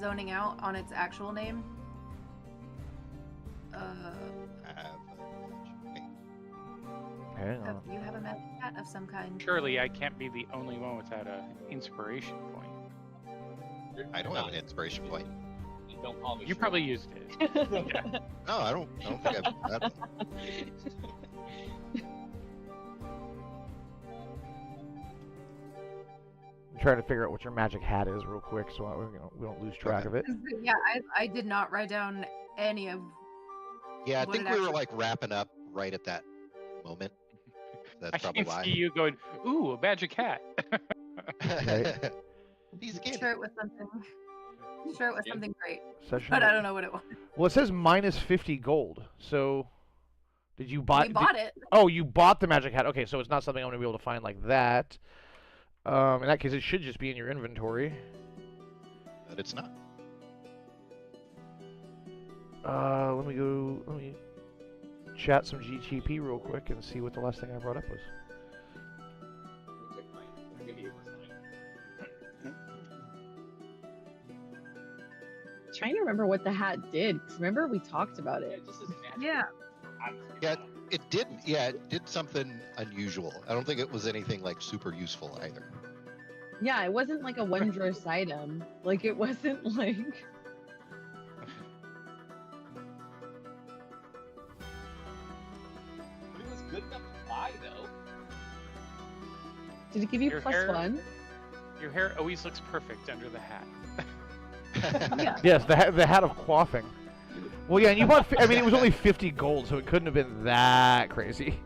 zoning out on its actual name? You have a magic hat of some kind. Surely I can't be the only one without an inspiration point. I don't have an inspiration point. Don't call me. You probably used it. Yeah. No, I don't think I've had one. I'm trying to figure out what your magic hat is real quick, so we don't lose track of it. Yeah, I did not write down any of. Yeah, I think we were like wrapping up right at that moment. That's I probably can why. see you going, ooh, a magic hat. He's a kid. Sure, it was something. Sure, it was something great, Session but I don't know what it was. Well, it says minus 50 gold. So, did you buy? We bought it. Oh, you bought the magic hat. Okay, so it's not something I'm gonna be able to find like that. In that case, it should just be in your inventory. But it's not. Let me chat some GTP real quick and see what the last thing I brought up was. Trying to remember what the hat did. 'Cause remember we talked about it. Yeah. Yeah, it did. Yeah, it did something unusual. I don't think it was anything like super useful either. Yeah, it wasn't like a wondrous item. Like it wasn't like. But it was good enough to buy, though. Did it give you Your plus hair- 1? Your hair always looks perfect under the hat. Yeah. Yes, the hat of quaffing. Well, yeah, and you bought. I mean, it was only 50 gold, so it couldn't have been that crazy.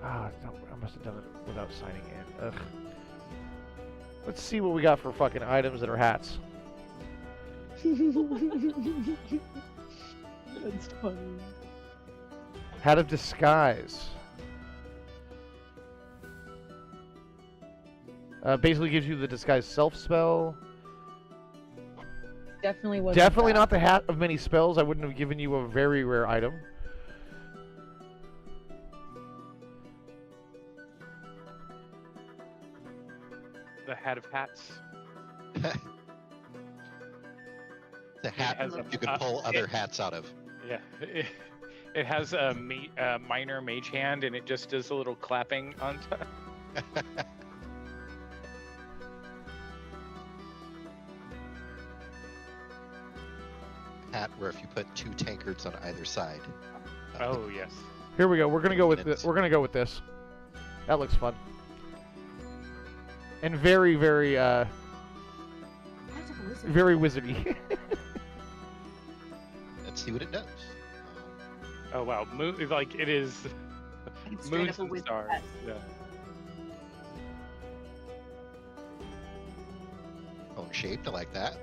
Ah, I must have done it without signing in. Ugh. Let's see what we got for fucking items that are hats. That's funny. Hat of disguise. Basically gives you the disguise self spell. Definitely wasn't. Definitely that. not the hat of many spells. I wouldn't have given you a very rare item. The hat of hats. The hat has you can pull other hats out of. Yeah. It has a minor mage hand, and it just does a little clapping on top. Hat where if you put 2 tankards on either side. Oh, yes. Here we go. We're gonna go with this. We're gonna go with this. That looks fun. And very, very, very wizardy. Let's see what it does. Oh, wow. Like, it is It's straight moons up a and wizard stars. hat. Yeah. Cone shaped, I like that.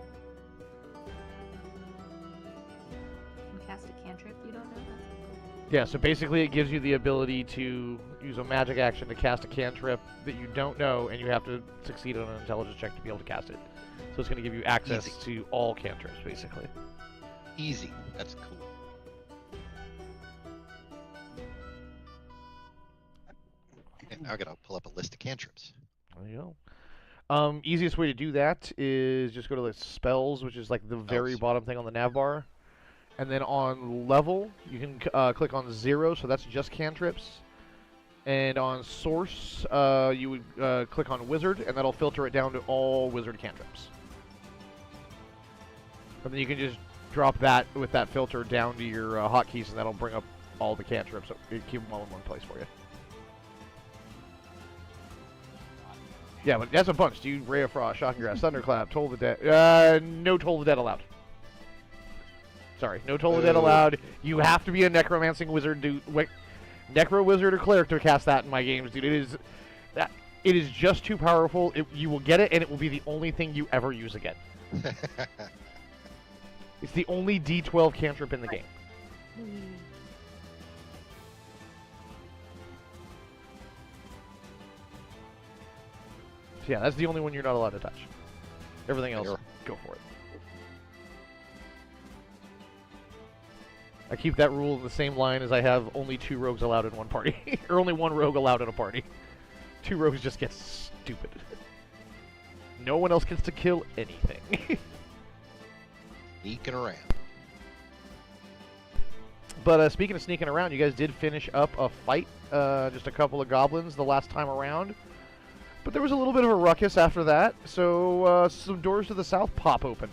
Can cast a cantrip you don't know? Yeah, so basically it gives you the ability to use a magic action to cast a cantrip that you don't know, and you have to succeed on an intelligence check to be able to cast it. So it's going to give you access to all cantrips, basically. Easy. That's cool. And now I gotta pull up a list of cantrips. There you go. Easiest way to do that is just go to the spells, which is like the very bottom thing on the nav bar. And then on level, you can click on 0, so that's just cantrips. And on source, you would click on wizard, and that'll filter it down to all wizard cantrips. And then you can just drop that with that filter down to your hotkeys, and that'll bring up all the cantrips. So you keep them all in one place for you. Yeah, but that's a bunch. Dude, Ray of Frost, Shocking Grass, Thunderclap, Toll the Dead. No Toll the Dead allowed. Sorry, no Toll the Dead allowed. You have to be a necromancing wizard, dude. Necro wizard or cleric to cast that in my games, dude. It is just too powerful. You will get it, and it will be the only thing you ever use again. It's the only D12 cantrip in the game. So yeah, that's the only one you're not allowed to touch. Everything else, go for it. I keep that rule in the same line as I have only 2 rogues allowed in one party. Or only 1 rogue allowed in a party. 2 rogues just get stupid. No one else gets to kill anything. Sneaking around. But speaking of sneaking around, you guys did finish up a fight, just a couple of goblins the last time around. But there was a little bit of a ruckus after that, so some doors to the south pop open.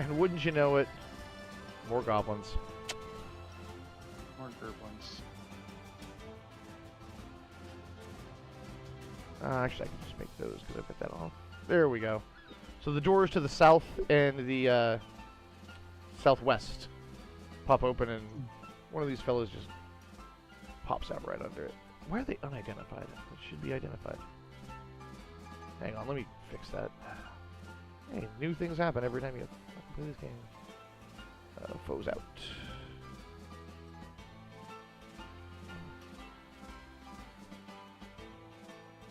And wouldn't you know it, more goblins. More gerblins. Actually, I can just make those because I put that on. There we go. So the doors to the south and the southwest pop open, and one of these fellows just pops out right under it. Why are they unidentified? It should be identified. Hang on, let me fix that. Hey, new things happen every time you play this game. Foes out.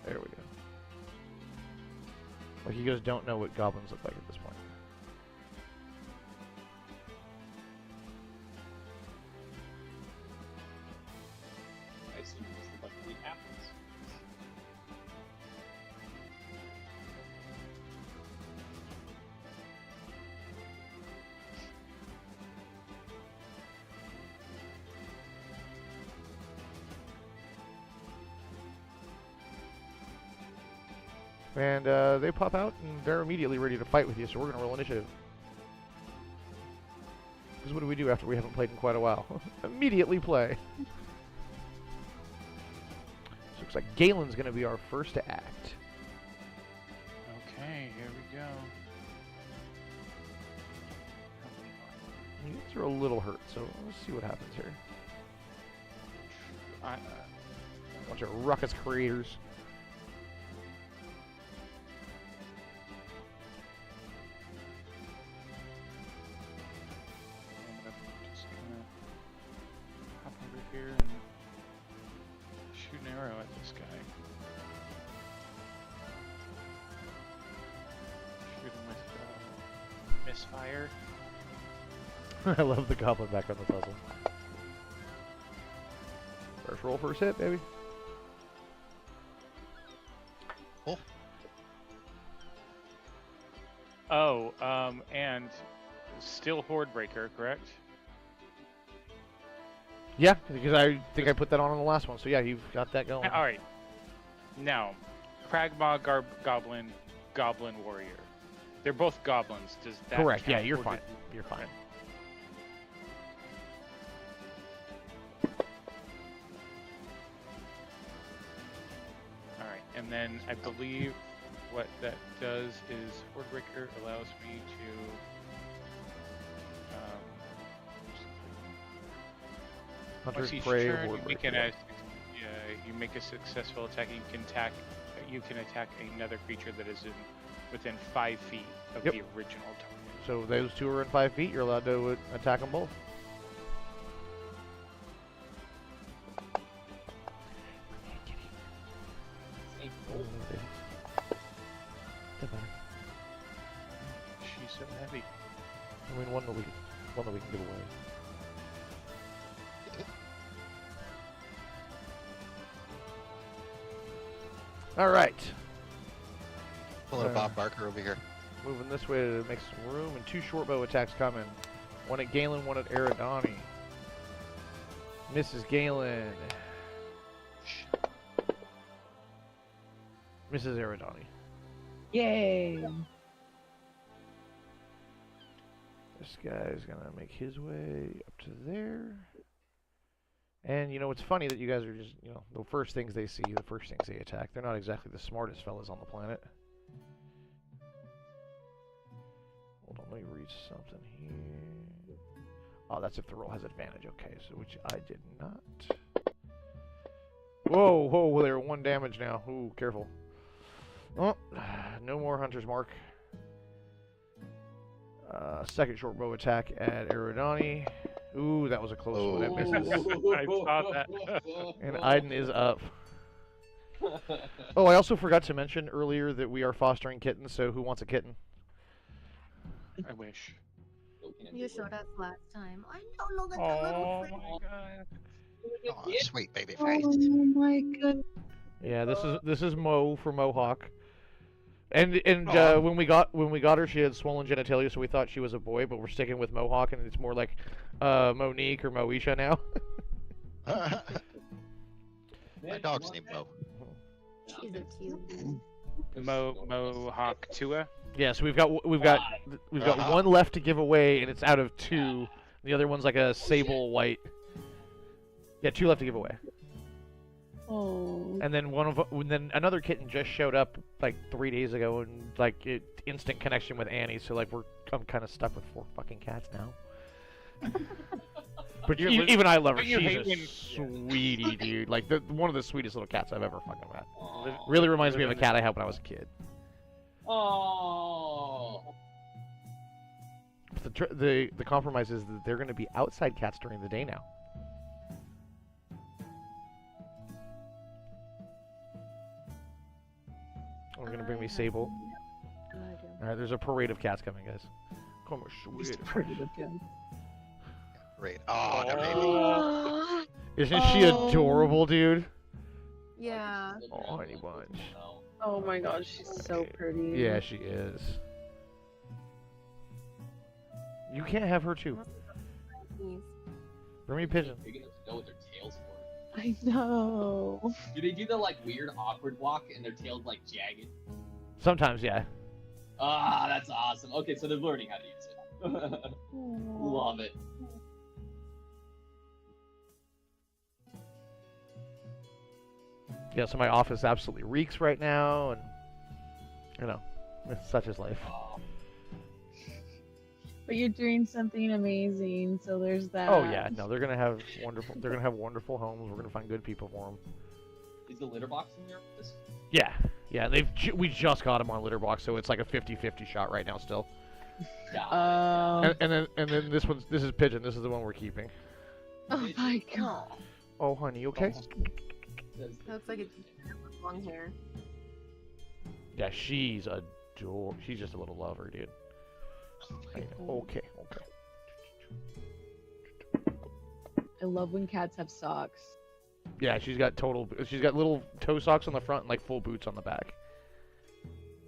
There we go. Like, you guys don't know what goblins look like at this point. I assume it's the luckily happens. And they pop out, and they're immediately ready to fight with you, so we're going to roll initiative. Because what do we do after we haven't played in quite a while? Immediately play. So looks like Galen's going to be our first to act. Okay, here we go. You guys are a little hurt, so let's see what happens here. Bunch of ruckus creators. Just gonna hop over here and shoot an arrow at this guy. Shoot him with misfire. I love the goblin back on the puzzle. First roll, first hit, baby. Oh, and still Horde Breaker, correct? Yeah, because I think I put that on the last one, so yeah, you've got that going. All right. Now, Kragmaw Goblin, Goblin Warrior. They're both goblins. Does that Correct, yeah, count, you're or fine. did- You're fine. All right, and then I believe what that does is Horde Breaker allows me to. Hunter's Once each Prey, turn, Horde you make, Breaker. you make a successful attack. And you can attack another creature that is within 5 feet of Yep. the original target. So those two are in 5 feet. You're allowed to attack them both. It's a roll. She's so heavy. I mean, one that we can give away. All right. Pulling a Bob Barker over here. Moving this way to make some room, and 2 short bow attacks coming. One at Galen, one at Eridani. Mrs. Galen. Mrs. Eridani. Yay! This guy's gonna make his way up to there. And you know, it's funny that you guys are just, you know, the first things they see, the first things they attack. They're not exactly the smartest fellas on the planet. Hold on, let me read something here. Oh, that's if the roll has advantage. Okay, so which I did not. Whoa, whoa, they're 1 damage now. Ooh, careful. Oh, no more Hunter's Mark. Second short bow attack at Eridani. Ooh, that was a close one. That misses. I saw that. And Aiden is up. Oh, I also forgot to mention earlier that we are fostering kittens, so who wants a kitten? I wish. Nope. can't You do showed it. us last time. I don't know that the little Oh friend. my god. Oh, sweet baby face. Oh my goodness. Yeah, this is Mo for Mohawk. And Aw. when we got her, she had swollen genitalia, so we thought she was a boy, but we're sticking with Mohawk, and it's more like Monique or Moesha now. My dog's named Mo. She's a cute. Mohawk Tua. Yeah, so we've got one left to give away, and it's out of 2. The other one's like a sable white. Yeah, 2 left to give away. Oh. And then then another kitten just showed up like 3 days ago, and like instant connection with Annie. So like I'm kind of stuck with 4 fucking cats now. But even I love her. Don't you She's hate a when- sweetie, dude. Like one of the sweetest little cats I've ever fucking met. Aw. Really reminds me of a cat I had when I was a kid. Oh. The compromise is that they're going to be outside cats during the day now. I'm going to bring me Sable. All right, there's a parade of cats coming, guys. Come on, sweet. Great. Oh, that baby. Oh. Isn't she adorable, dude? Yeah. Oh, honey bunch. Oh my gosh, she's so pretty. Yeah, she is. You can't have her too. Bring me a pigeon. Big enough to know what their tails for. I know. Do they do the like weird awkward walk and their tails like jagged? Sometimes, yeah. Ah, that's awesome. Okay, so they're learning how to use it. Love it. Yeah, so my office absolutely reeks right now, and you know, it's such is life. Oh, But you're doing something amazing, so there's that. Oh yeah, no, they're gonna have wonderful. They're gonna have wonderful homes. We're gonna find good people for them. is the litter box in your office? Yeah, yeah. We just got them on litter box, so it's like a 50-50 shot right now still. Yeah. And then this is Pigeon. This is the one we're keeping. Oh my god. Oh honey, you okay? Looks like it's with long hair. Yeah, she's just a little lover, dude. Okay. I love when cats have socks. Yeah, she's got little toe socks on the front and like full boots on the back.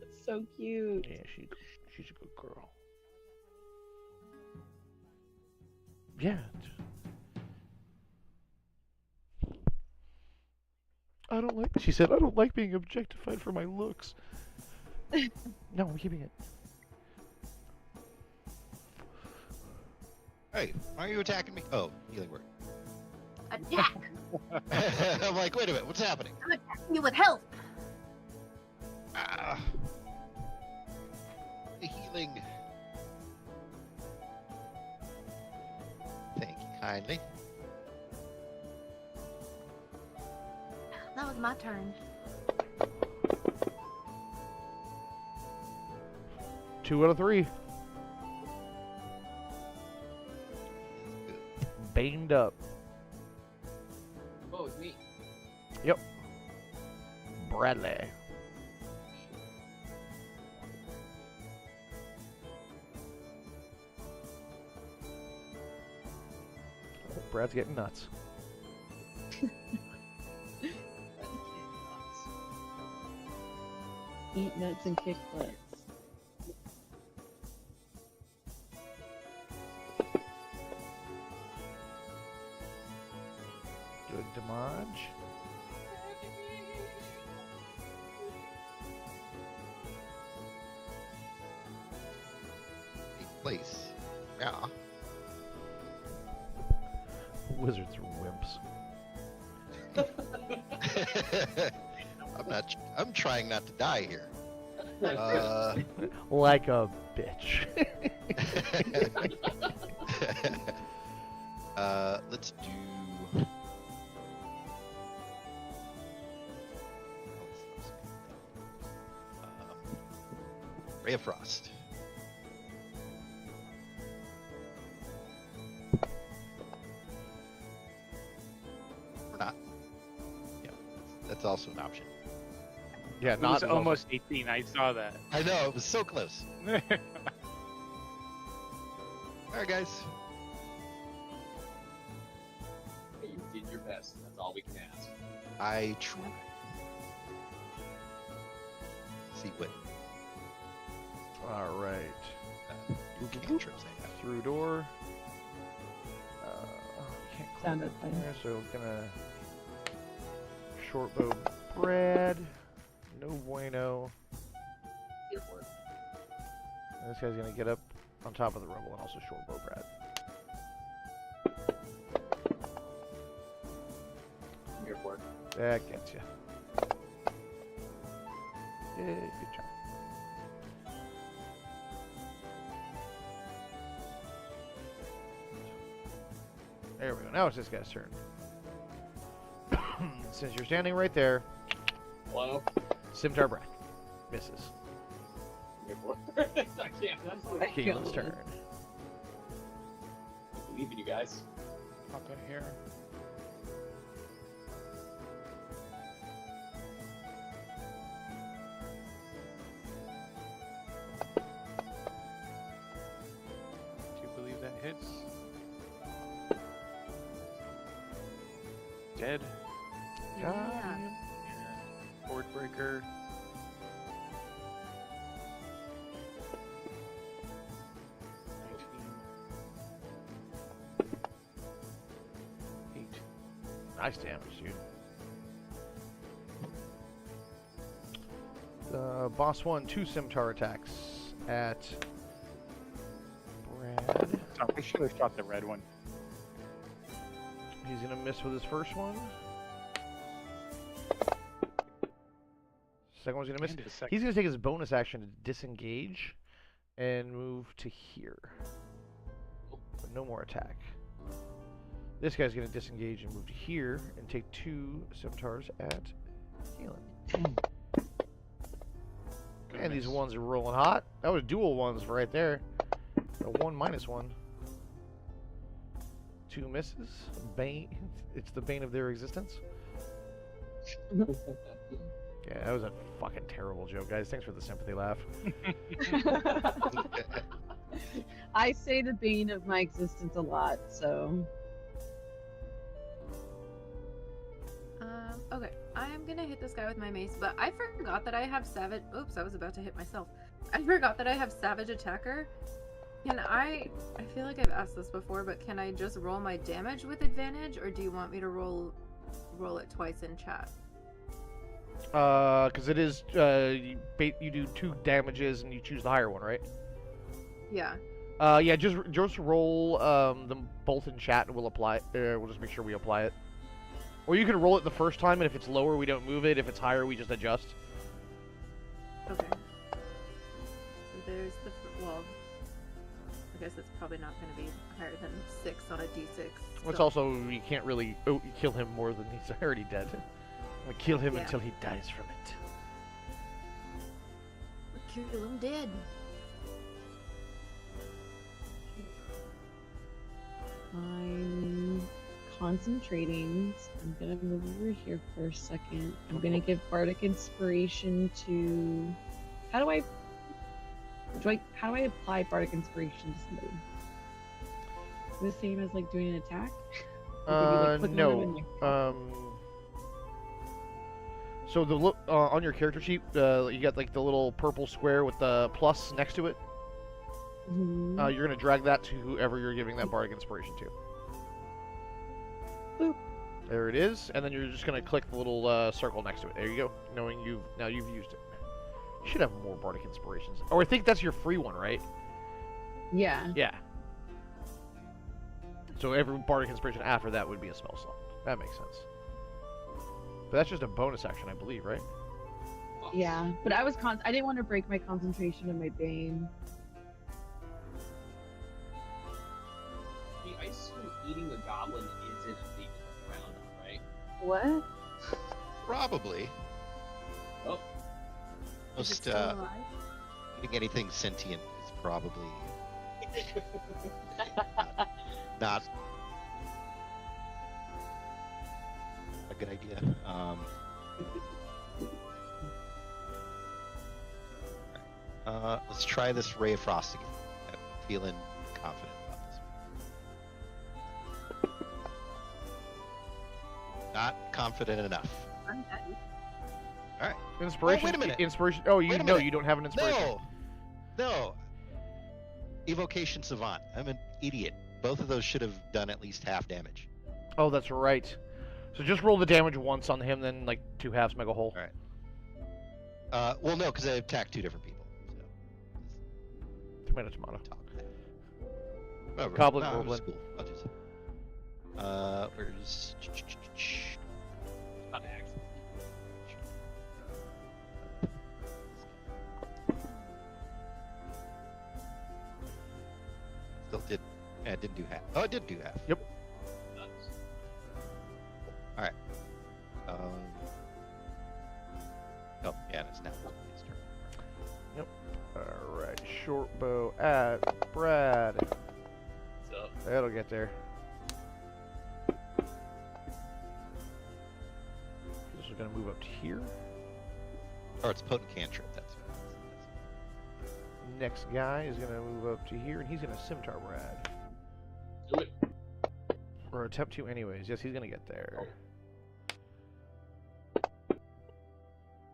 It's so cute. Yeah, she's a good girl. Yeah. She said, I don't like being objectified for my looks. No, I'm keeping it. Hey, why are you attacking me? Oh, healing word. Attack! I'm like, wait a minute, what's happening? I'm attacking you with health! Ah. The healing. Thank you kindly. That was my turn. 2 out of 3. Baned up. Oh, it's me. Bradley. Brad's getting nuts. Eat nuts and kick butts. Good damage. Take place. Yeah. Wizards are wimps. I'm trying not to die here. Like a bitch. Let's do. Ray of Frost. Not. Yeah, that's also an option. Yeah, It not was almost 18. I saw that. I know, it was so close. All All right, guys. You did your best. That's all we can ask. I try. See what All right. cantrips I have. Through door. Can't climb Sounded up fun. there, so gonna short bow Brad. No bueno. And this guy's gonna get up on top of the rubble and also short bow Brad. I'm here for it. That gets you. Yeah, good job. There we go. Now it's this guy's turn. Since you're standing right there, Hello? Scimitar Brack misses. I'm here for it. I can't. That's Keelan's turn. I believe in you guys. Pop in here. Do you believe that hits? Dead. Yeah. Board breaker. Nice damage, dude. Boss 1, 2 Scimitar attacks at Brad. Oh, we should have shot the red one. He's gonna miss with his first one. Second one's gonna miss. And his second. He's gonna take his bonus action to disengage and move to here. But no more attack. This guy's gonna disengage and move to here and take 2 scimitars at Keelan. And these ones are rolling hot. That was dual ones right there. A 1 minus 1. 2 misses. Bane. It's the bane of their existence. Yeah, that was a fucking terrible joke, guys. Thanks for the sympathy laugh. I say the bane of my existence a lot, so. Okay, I am gonna hit this guy with my mace, but I forgot that I have savage. Oops, I was about to hit myself. I forgot that I have savage attacker. Can I feel like I've asked this before, but can I just roll my damage with advantage, or do you want me to roll it twice in chat? Because it is, you do 2 damages and you choose the higher one, right? Yeah. Yeah, just roll them both in chat and we'll apply. We'll just make sure we apply it. Or you can roll it the first time, and if it's lower, we don't move it. If it's higher, we just adjust. Okay. So there's the well. I guess it's probably not going to be higher than 6 on a d6. Well, it's so- also you can't really kill him more than he's already dead. We kill him Yeah. until he dies from it. Kill him dead. I'm concentrating. So I'm gonna move over here for a second. I'm gonna give Bardic Inspiration to. How do I apply Bardic Inspiration to somebody? Is it the same as like doing an attack? Or do you, like, click on them and, No. like, So the look on your character sheet, you got like the little purple square with the plus next to it. Mhm. You're gonna drag that to whoever you're giving that bardic inspiration to. Boop. There it is, and then you're just gonna click the little circle next to it. There you go. Knowing you've used it. You should have more bardic inspirations. Oh, I think that's your free one, right? Yeah. Yeah. So every bardic inspiration after that would be a spell slot. That makes sense. But that's just a bonus action, I believe, right? Yeah. But I didn't want to break my concentration and my bane. I assume eating a goblin isn't a thing around, right? What? Probably. Oh. Is it Most still alive? eating anything sentient is probably not a good idea. Let's try this Ray of Frost again. I'm feeling confident about this not confident enough. I'm dead. All right. Inspiration. wait a minute. Inspiration. Oh, you Wait a no, minute. you don't have an inspiration. No. Evocation Savant. I'm an idiot. Both of those should have done at least half damage. Oh, that's right. So just roll the damage once on him, then like 2 halves make a whole. All right. Well, no, because I attacked 2 different people. So. Tomato, tomato. Talk. Whatever. Goblin, No, goblin. it's cool. I'll just. Where's? Not axe. Still did. Yeah, it didn't do half. Oh, it did do half. Yep. Nuts. Oh, yeah, it's now his turn. Alright, short bow at Brad. What's up? That'll get there. This is gonna move up to here. Or it's potent cantrip. That's what it is. Next guy is gonna move up to here, and he's gonna scimitar Brad. Do it. Or attempt to anyways. Yes, he's gonna get there.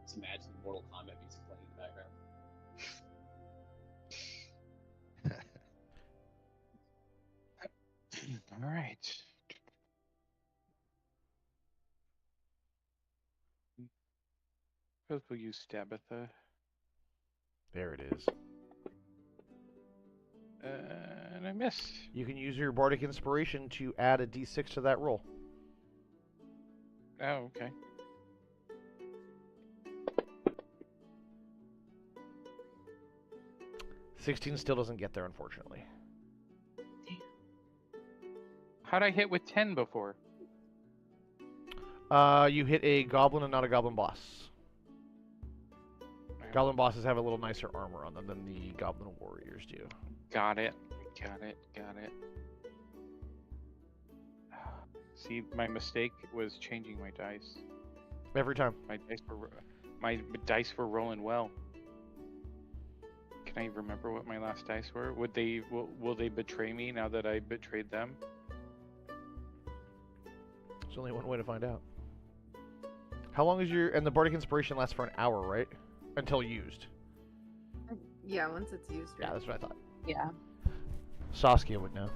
Just imagine Mortal Kombat music playing in the background. All right. Suppose we'll use Stabitha. There it is. And I missed. You can use your bardic inspiration to add a d6 to that roll. Oh, okay. $16 still doesn't get there, unfortunately. How'd I hit with 10 before? You hit a goblin and not a goblin boss. Goblin bosses have a little nicer armor on them than the goblin warriors do. Got it. See, my mistake was changing my dice. Every time. My dice were rolling well. Can I remember what my last dice were? Will they betray me now that I betrayed them? There's only one way to find out. How long is your... And the bardic inspiration lasts for an hour, right? Until used. Yeah, once it's used. Yeah, Right? that's what I thought. Yeah. Saskia would know.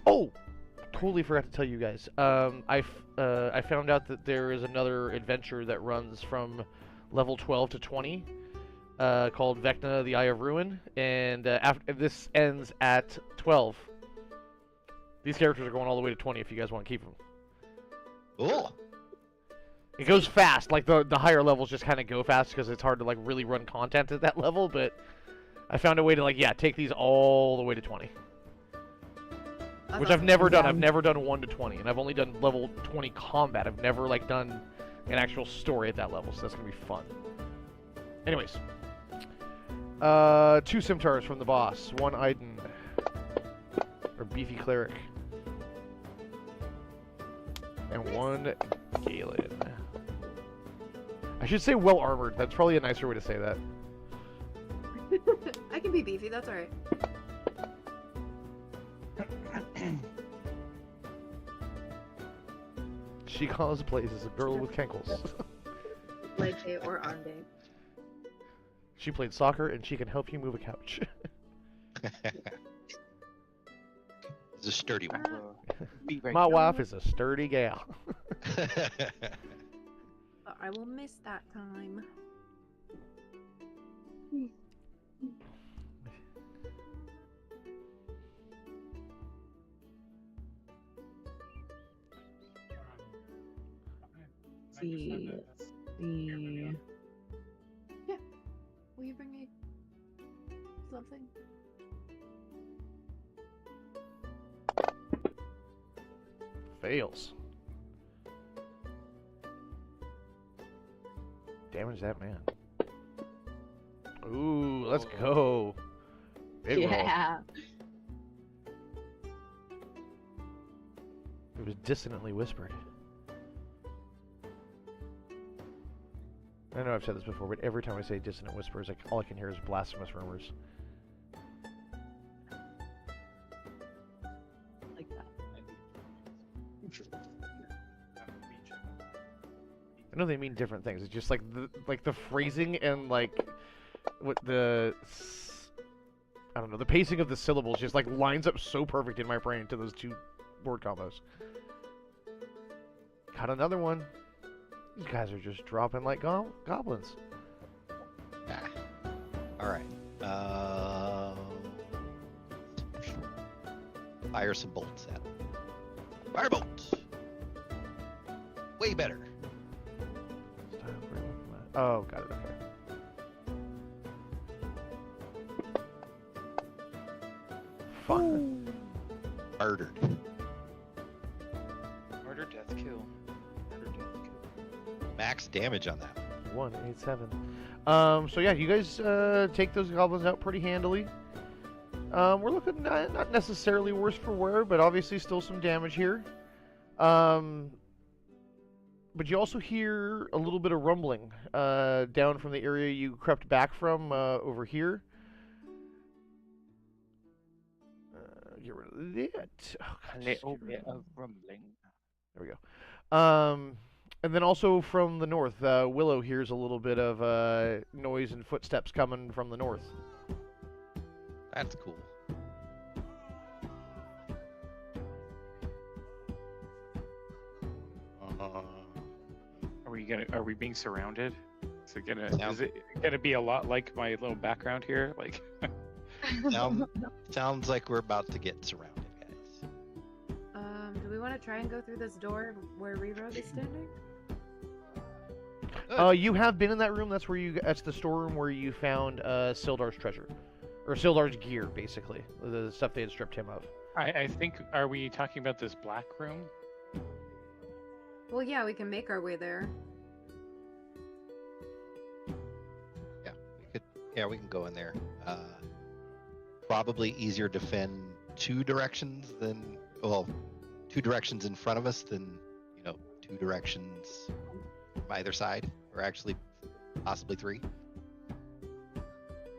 Oh! Totally forgot to tell you guys. I found out that there is another adventure that runs from level 12 to 20 called Vecna, the Eye of Ruin, and this ends at 12. These characters are going all the way to 20 if you guys want to keep them. Cool. It goes fast, like the higher levels just kind of go fast because it's hard to like really run content at that level, but I found a way to take these all the way to 20. That's Which I've awesome. never done. Yeah. I've never done 1 to 20, and I've only done level 20 combat. I've never done an actual story at that level, so that's gonna be fun. Anyways, 2 scimitars from the boss, 1 Iden, or beefy cleric, and 1 Galen. I should say well armored. That's probably a nicer way to say that. I can be beefy. That's alright. She cosplays as a girl with cankles. Leg day or arm day. She played soccer, and she can help you move a couch. It's a sturdy one. Be right My back. wife is a sturdy gal. But I will miss that time. See. See. Will you bring me something? Fails. Damage that man. Ooh, let's go. Big roll. Yeah. It was dissonantly whispered. I know I've said this before, but every time I say dissonant whispers, all I can hear is blasphemous rumors. I know they mean different things. It's just like the phrasing and like what I don't know, the pacing of the syllables just like lines up so perfect in my brain to those two word combos. Got another one. These guys are just dropping like goblins. Ah. All right. Fire some bolts at them. Fire bolts. Way better. Oh, got it. Okay. Fun. Murdered. Murder, death, kill. Murder, death, kill. Max damage on that. 187. So yeah, you guys take those goblins out pretty handily. We're looking not necessarily worse for wear, but obviously still some damage here. But you also hear a little bit of rumbling down from the area you crept back from over here. Get rid of that. Oh, God, A little bit of rumbling. There we go. And then also from the north, Willow hears a little bit of noise and footsteps coming from the north. That's cool. Are we being surrounded? Is it gonna be a lot like my little background here? Like Sounds like we're about to get surrounded, guys. Do we want to try and go through this door where Reroad is standing? You have been in that room. That's the storeroom where you found Sildar's treasure, or Sildar's gear, basically, the stuff they had stripped him of. I think, are we talking about this black room? Well, yeah, we can make our way there. Yeah, we can go in there. Probably easier to defend two directions in front of us than, two directions from either side, or actually possibly three.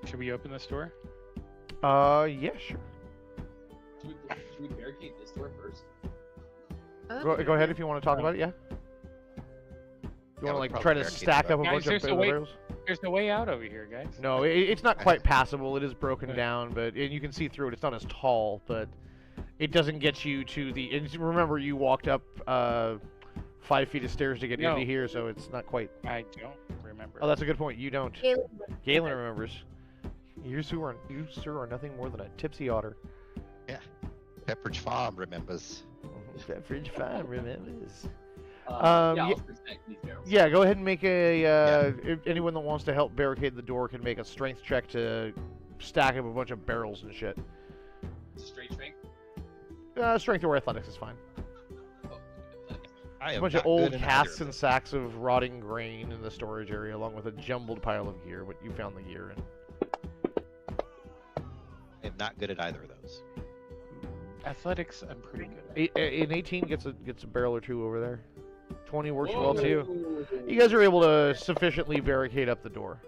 Should we open this door? Yeah, sure. Should we barricade this door first? Go ahead if you want to talk about it, yeah? You want to, like, try to stack up a bunch of barrels? There's no way out over here, guys. No, it's not quite passable. It is broken down, and you can see through it. It's not as tall, but it doesn't get you to the... And remember, you walked up 5 feet of stairs to get into here, so it's not quite... I don't remember. Oh, that's a good point. You don't. Galen remembers. You, sir, are nothing more than a tipsy otter. Yeah. Pepperidge Farm remembers. Pepperidge Farm remembers. Let's protect these barrels. Yeah, go ahead and make if anyone that wants to help barricade the door can make a strength check to stack up a bunch of barrels and shit. Straight strength? Strength or athletics is fine. Oh, A bunch of old casks and sacks of rotting grain in the storage area, along with a jumbled pile of gear, but you found the gear in. I am not good at either of those. Athletics, I'm pretty good at. In 18 gets a barrel or two over there. 20 works well too. You guys are able to sufficiently barricade up the door.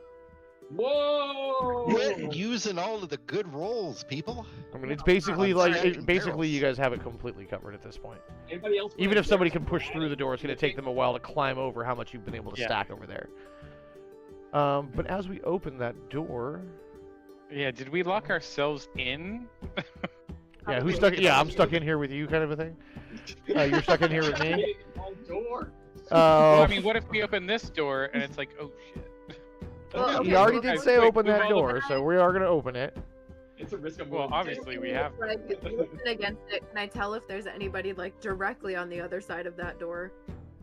Whoa! Quit using all of the good rolls, people. I mean, it's basically Stacking basically you barrels. guys have it completely covered at this point. Anybody else? Even if somebody can push through the door, it's going to take them a while to climb over how much you've been able to Yeah. stack over there. But as we open that door, Yeah, did we lock ourselves in? yeah, who's stuck? Yeah, I'm stuck in here with you, kind of a thing. You're stuck in here with me. Door. Well, I mean, what if we open this door and it's like, oh shit? Well, You already okay, did say quick, open move that all the door, so we are going to open it. It's a risk of Well, obviously we have. Like, listen against it. Can I tell if there's anybody like directly on the other side of that door?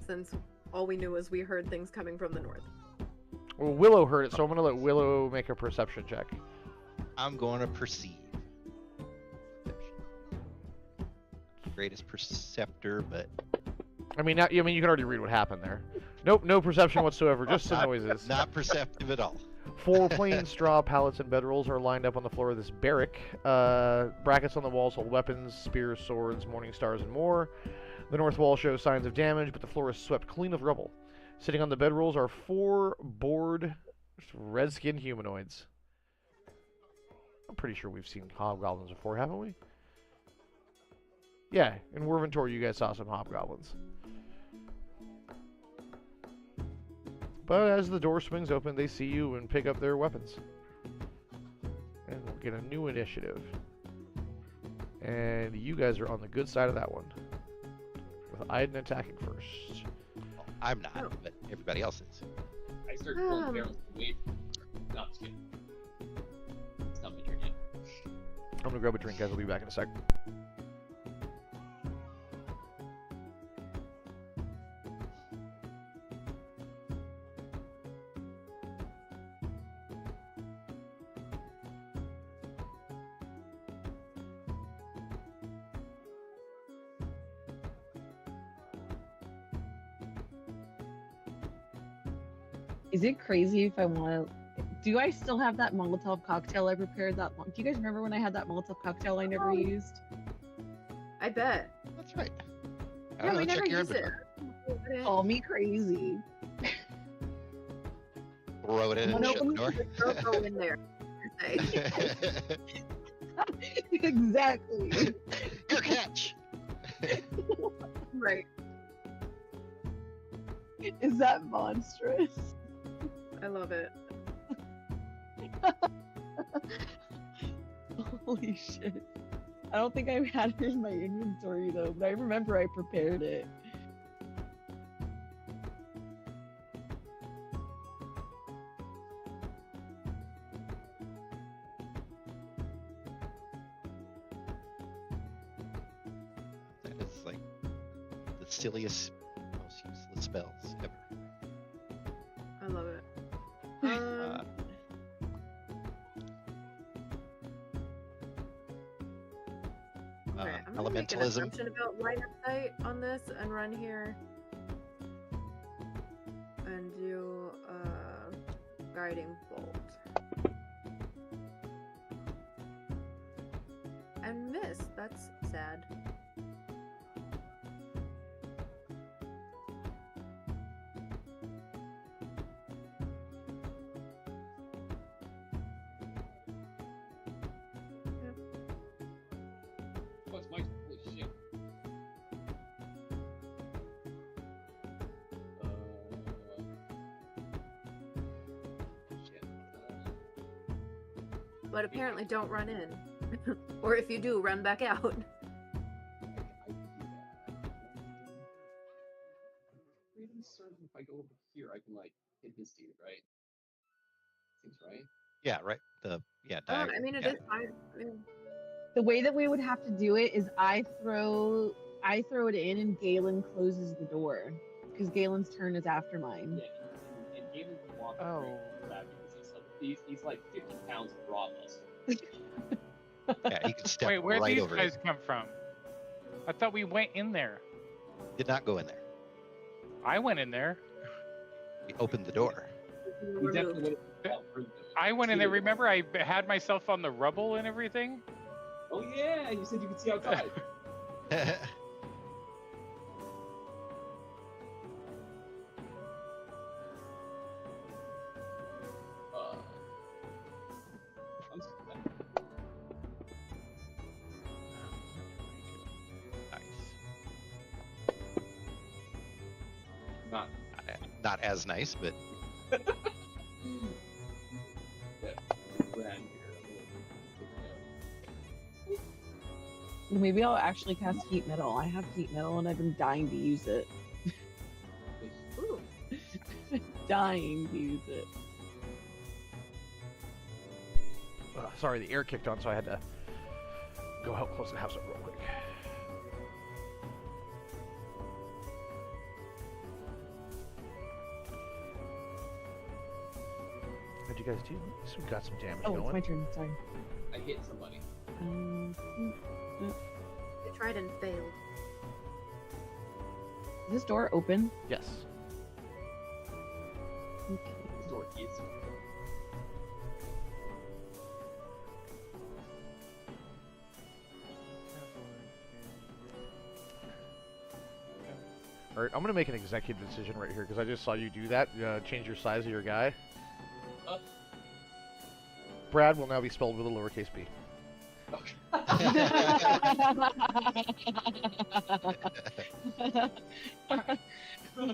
Since all we knew was we heard things coming from the north. Well, Willow heard it, so I'm going to let Willow make a perception check. I'm going to perceive. Greatest perceptor, but I mean, you can already read what happened there. Nope, no perception whatsoever, just some noises. not perceptive at all. 4 plain straw pallets and bedrolls are lined up on the floor of this barrack. Brackets on the walls hold weapons, spears, swords, morning stars, and more. The north wall shows signs of damage, but the floor is swept clean of rubble. Sitting on the bedrolls are 4 bored, red-skinned humanoids. I'm pretty sure we've seen hobgoblins before, haven't we? Yeah, in Werventor you guys saw some hobgoblins. But as the door swings open, they see you and pick up their weapons. And we'll get a new initiative. And you guys are on the good side of that one. With Aiden attacking first. Well, I'm not, but everybody else is. I start pulling barrels away. No, I'm just kidding. It's not my turn yet. I'm gonna grab a drink, guys. I'll be back in a sec. Is it crazy if I want to? Do I still have that Molotov cocktail I prepared that long? Do you guys remember when I had that Molotov cocktail I never used? I bet. That's right. I Yeah, don't we know, never check your use it. inventory. Call me crazy. Throw it in and shut the door. Go in there. per se. Exactly. Your catch. Right. Is that monstrous? I love it. Holy shit. I don't think I've had it in my inventory though, but I remember I prepared it. That is like the silliest, most useless spells ever. I love it. Okay, I'm gonna make an elementalism. assumption about line of sight on this and run here and do guiding bolt and miss. That's sad. What's my holy shit? Shit. But apparently don't run in. Or if you do, run back out. I can do that. Pretty certain if I go over here, I can like hit his dude, right? Seems right. Yeah, right. I mean, it is fine. I mean, The way that we would have to do it is I throw it in and Galen closes the door. Because Galen's turn is after mine. Yeah, and Galen can walk Oh. through that because he's like 50 pounds of raw muscle. Yeah, he could step Wait, where right these over guys it. come from? I thought we went in there. Did not go in there. I went in there. We opened the door. We definitely would have I went in there. Remember, I had myself on the rubble and everything. Oh yeah, you said you could see outside. I'm just Nice. not. Not as nice, but Yeah, brand here. Maybe I'll actually cast heat metal. I have heat metal and I've been dying to use it. ooh. Dying to use it. Sorry, the air kicked on, so I had to go help close the house up real quick. What'd you guys do? So we got some damage Oh, it's going. my turn. Sorry. I hit somebody. I tried and failed. Is this door open? Yes. Okay. This door is. Alright, I'm gonna make an executive decision right here because I just saw you do that. Change your size of your guy. Up. Brad will now be spelled with a lowercase b. Okay. Oh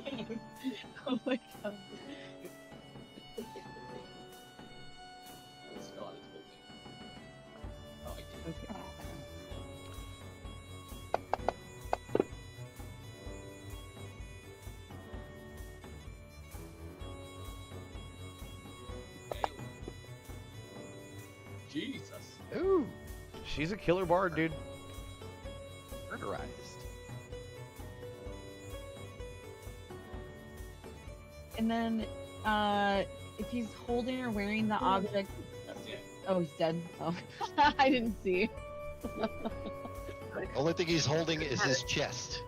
my god. Spell out its whole thing. Oh, I can't. Okay. Jesus. Ooh, she's a killer bard, dude. Murderized. And then, if he's holding or wearing the object, That's it. oh, he's dead. Oh, I didn't see. Only thing he's holding is his chest.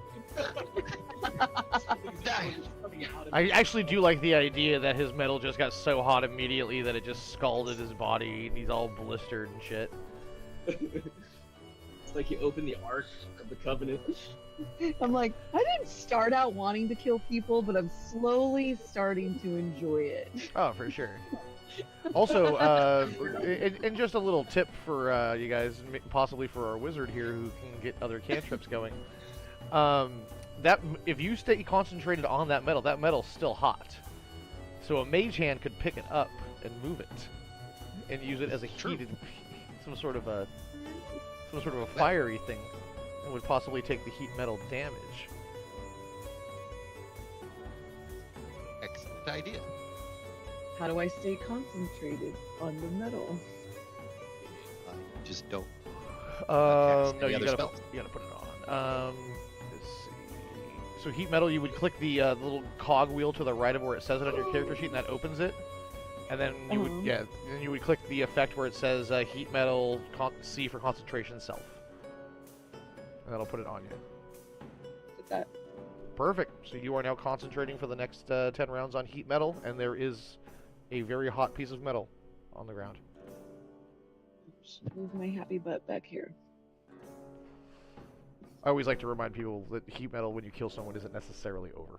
Die. I actually do like the idea that his metal just got so hot immediately that it just scalded his body and he's all blistered and shit. It's like you open the Ark of the Covenant. I'm like, I didn't start out wanting to kill people, but I'm slowly starting to enjoy it. Oh, for sure. Also, and just a little tip for you guys, possibly for our wizard here who can get other cantrips going. That if you stay concentrated on that metal's still hot. So a mage hand could pick it up and move it, and use it as a heated, some sort of a fiery thing, and would possibly take the heat metal damage. Excellent idea. How do I stay concentrated on the metal? Just don't. No, any you other gotta spells. put it on. Let's see. So heat metal, you would click the little cog wheel to the right of where it says it on your character sheet, and that opens it. And then you would then you would click the effect where it says heat metal C for concentration self, and that'll put it on you. Did that? Perfect. So you are now concentrating for the next 10 rounds on heat metal, and there is a very hot piece of metal on the ground. Move my happy butt back here. I always like to remind people that heat metal, when you kill someone, isn't necessarily over.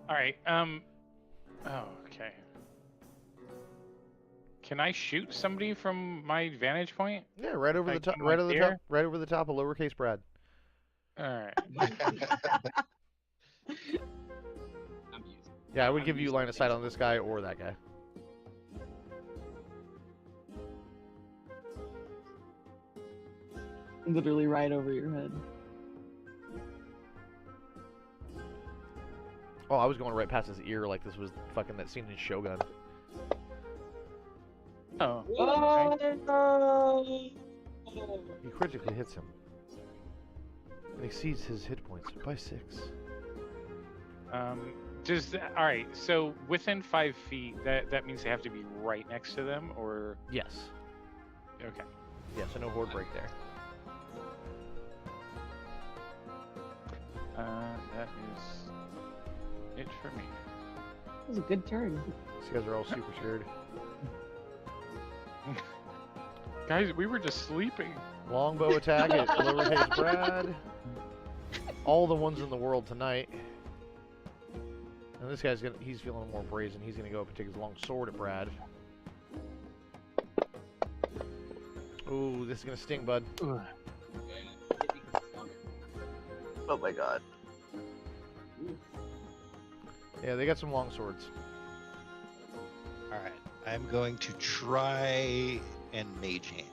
All right. Oh, okay. Can I shoot somebody from my vantage point? Yeah, right over the Like, top, come right up over the here? top, right over the top of lowercase Brad. All right. I'm used. Yeah, I would I'm give you used line to of sight things. on this guy or that guy. Literally right over your head. Oh, I was going right past his ear like this was fucking that scene in Shogun. Oh. Oh, no! He critically hits him. And exceeds his hit points by 6. All right. So within 5 feet, that means they have to be right next to them, or Yes. okay. Yeah, so no horde break there. That is it for me. That was a good turn. These guys are all super scared. Guys, we were just sleeping. Longbow attack at lowercase Brad. All the ones in the world tonight. And this guy's he's feeling more brazen. He's gonna go up and take his long sword at Brad. Ooh, this is gonna sting, bud. Oh my god. Yeah, they got some long swords. All right. I'm going to try and mage hand.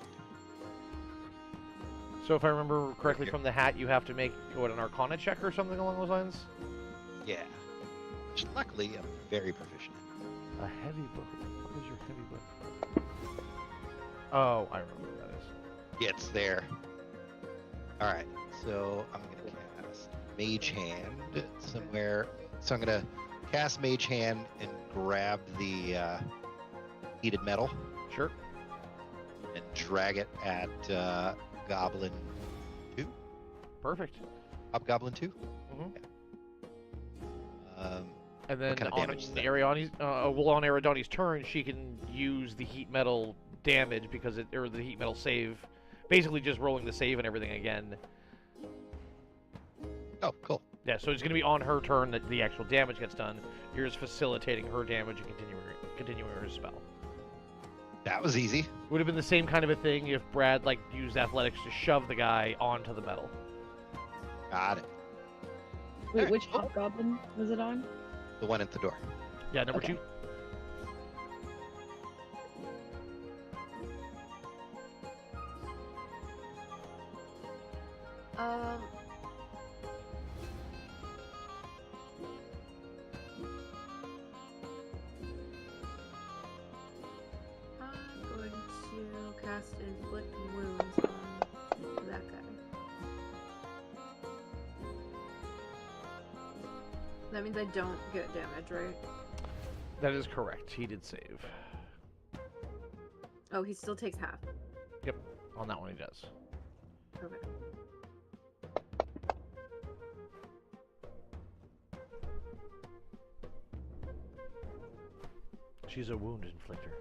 So if I remember correctly from the hat, you have to make, what, an Arcana check or something along those lines? Yeah. Which luckily I'm very proficient in. A heavy book. What is your heavy book? Oh, I remember what that is. Yeah, it's there. All right. So I'm going to cast Mage Hand somewhere. So I'm going to cast Mage Hand and grab the heated metal Sure. and drag it at Goblin 2. Perfect. Hobgoblin 2. Mhm. And What then kind of on damage is that? on Aridani's turn, she can use the heat metal damage because or the heat metal save, basically just rolling the save and everything again. Oh, cool. Yeah, so it's going to be on her turn that the actual damage gets done. You're just facilitating her damage and continuing her spell. That was easy. Would have been the same kind of a thing if Brad like used athletics to shove the guy onto the metal. Got it. Wait, Alright. which hobgoblin was it on? The one at the door. Yeah, number Okay. 2. Um. I'm going to cast Inflict Wounds on that guy. That means I don't get damage, right? That is correct. He did save. Oh, he still takes half. On that one, he does. Okay. She's a wound inflictor.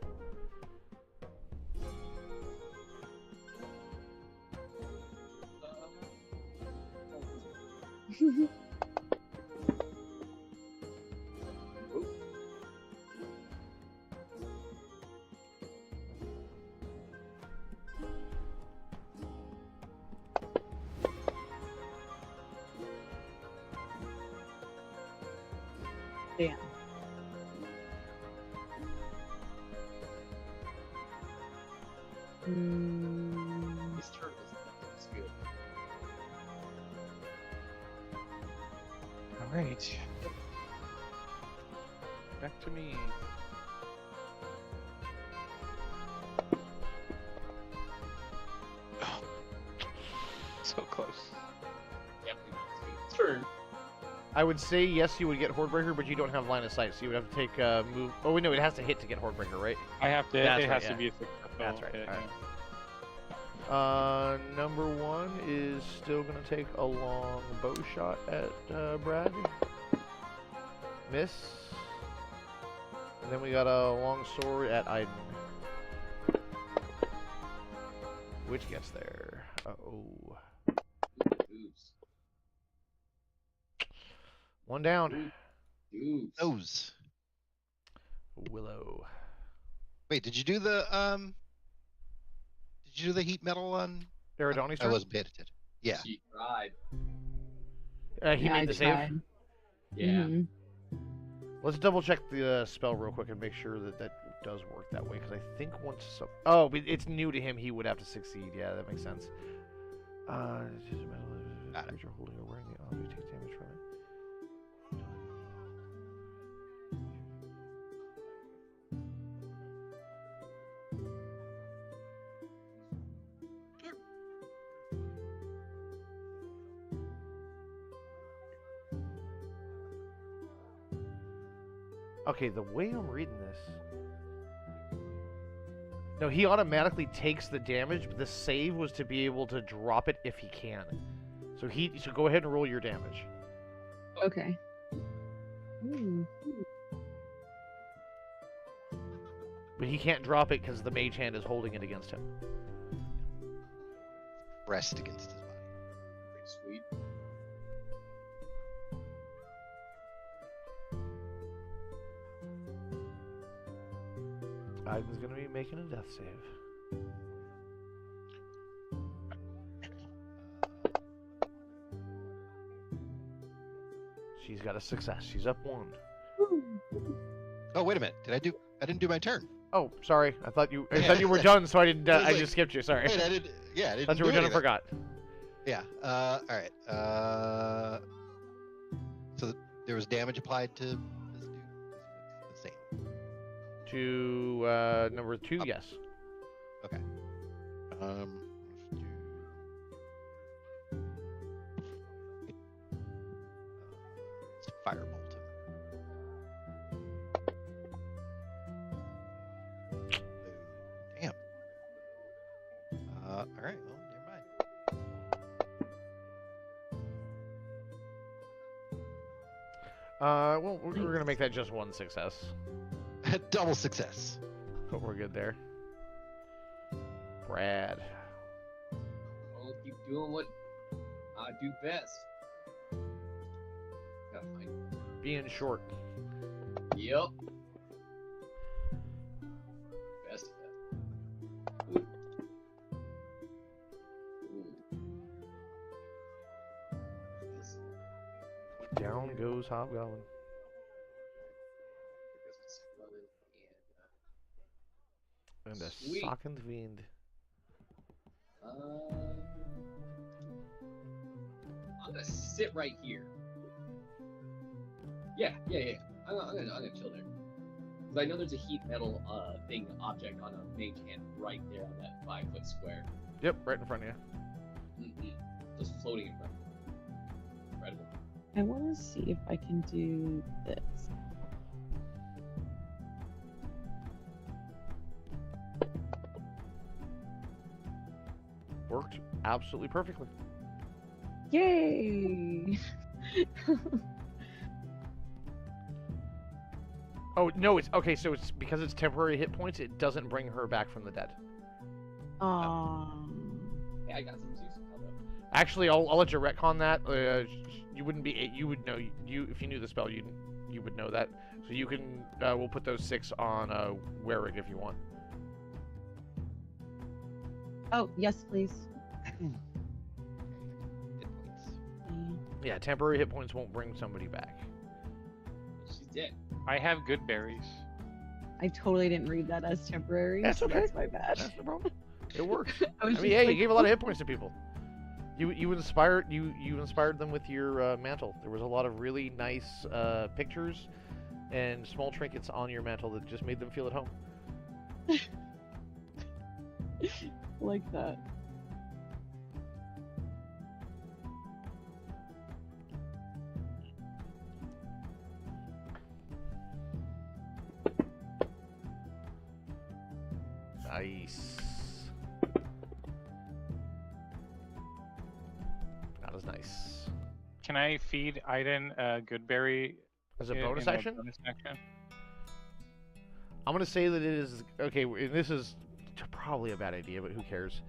Damn. Mm, His turn was good. All right. Back to me. Oh. So close. Yep, his turn. I would say yes, you would get Hordebreaker, but you don't have line of sight, so you would have to take move. Oh wait, no, it has to hit to get Hordebreaker, right? I have to. That's it right, has yeah. to be a successful That's right. hit, All yeah. right. Number 1 is still gonna take a long bow shot at Brad. Miss. And then we got a long sword at Aiden. Which gets there? Uh-oh. Oops. 1 down. Oops. Nose. Willow. Wait, did you do the heat metal on? Aridoni's I turn? wasn't paying attention. Yeah. She tried. He yeah, I made the save. tried. Yeah. Mhm. Let's double check the spell real quick and make sure that that does work that way, because I think once some... Oh, but it's new to him, he would have to succeed. Yeah, that makes sense. Got it. Creature holding or wearing the object takes damage from it. Okay, the way I'm reading this... No, he automatically takes the damage, but the save was to be able to drop it if he can. So go ahead and roll your damage. Okay. Ooh. But he can't drop it because the mage hand is holding it against him. Rest against his body. Pretty sweet. Ivan's gonna be making a death save. She's got a success. She's up 1. Oh, wait a minute. I didn't do my turn. Oh, sorry. I thought you were done, so I didn't. I was I like, just skipped you. Sorry. Wait, I didn't. Yeah, I didn't. Thought you were do done and anything. forgot. Yeah. All right. So there was damage applied to this dude. The same. To number 2, yes. Okay. Let's firebolt him. Damn. All right. Well, never mind. Well, we're gonna make that just 1 success, Double success. but we're good there. Brad. I'll keep doing what I do best. Gotta find. Being short. Yep. Best of that. goes Hobgoblin. And a Sweet. Sockend Fiend. I'm gonna sit right here. Yeah. I'm gonna chill there. Because I know there's a heat metal object on a mage hand right there on that 5-foot square. Yep, right in front of you. Just floating in front of me. Incredible. I want to see if I can do this. Worked absolutely perfectly. Yay! Oh, no, it's okay, so it's because it's temporary hit points, it doesn't bring her back from the dead. Hey, I got some juice. Actually, I'll let you retcon that. You wouldn't be you would know if you knew the spell, you would know that. So you can we'll put those 6 on Werig if you want. Oh, yes, please. Hit points. Yeah, temporary hit points won't bring somebody back. She's dead. I have good berries. I totally didn't read that as temporary. That's so okay. That's my bad. That's no problem. It works. I was I mean, just hey, like, you gave a lot of hit points to people. You inspired them with your mantle. There was a lot of really nice pictures and small trinkets on your mantle that just made them feel at home. like that. Nice. Not as nice. Can I feed Aiden a good berry As a in bonus the action? bonus action? I'm gonna say that it is okay. And this is probably a bad idea, but who cares?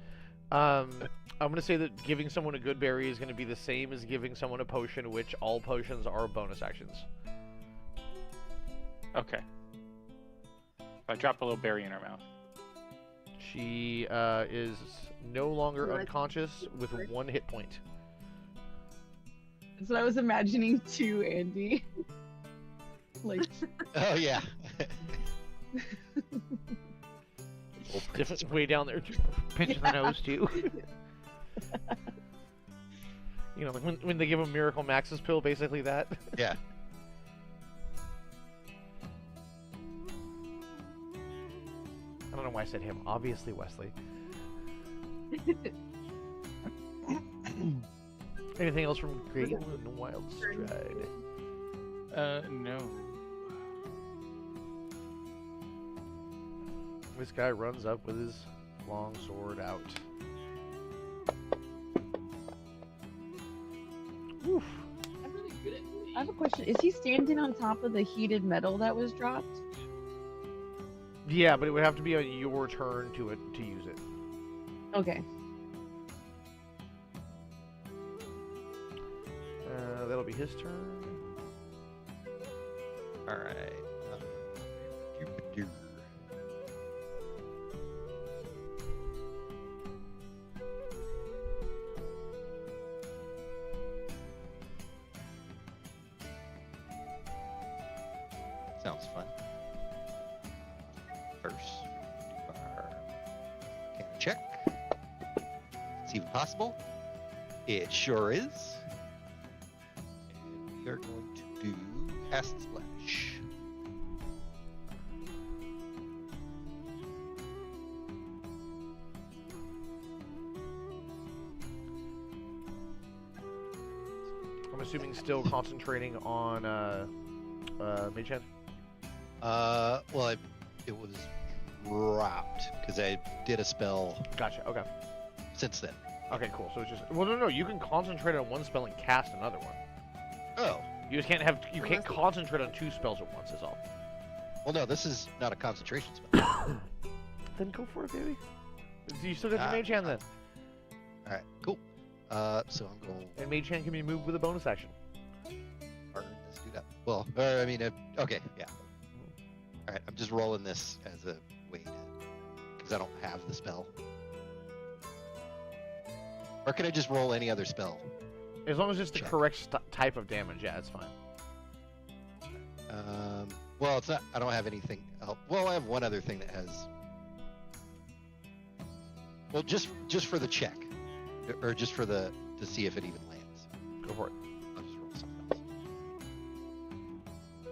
I'm gonna say that giving someone a good berry is gonna be the same as giving someone a potion, which all potions are bonus actions. Okay. I drop a little berry in her mouth. She is no longer What? unconscious with 1 hit point. That's what I was imagining too, Andy. like, Oh yeah. Different way down there, pinching the nose too. You know, like when they give him Miracle Max's pill, basically that. Yeah. I don't know why I said him. Obviously, Wesley. Anything else from Great and Wild Stride? No. This guy runs up with his long sword out. Oof. I'm really good at I have a question. Is he standing on top of the heated metal that was dropped? Yeah, but it would have to be on your turn to use it. Okay. That'll be his turn. All right. Doo-ba-doo. Sounds fun. First, do our cannon check. It's even possible. It sure is. And we are going to do Acid Splash. I'm assuming still concentrating on Mage Hand. Well, it was dropped because I did a spell Gotcha. Okay. since then. Okay. Cool. So it's just no. You can concentrate on one spell and cast another one. Oh, You just can't have. You can't Unless- concentrate on 2 spells at once. Is all. well, no, this is not a concentration spell. Then go for it, baby. You still got your Ah, Mage Hand then. All right, cool. So I'm going And Mage Hand can be moved with a bonus action. to burn this dude up. Well, I mean, okay, yeah. All right, I'm just rolling this as a way to, because I don't have the spell. Or can I just roll any other spell? As long as it's the Check. correct type of damage, yeah, it's fine. Well, it's not. I don't have anything else. Well, I have one other thing that has. Well, just for the check, or just for the to see if it even lands. Go for it. I'll just roll something else.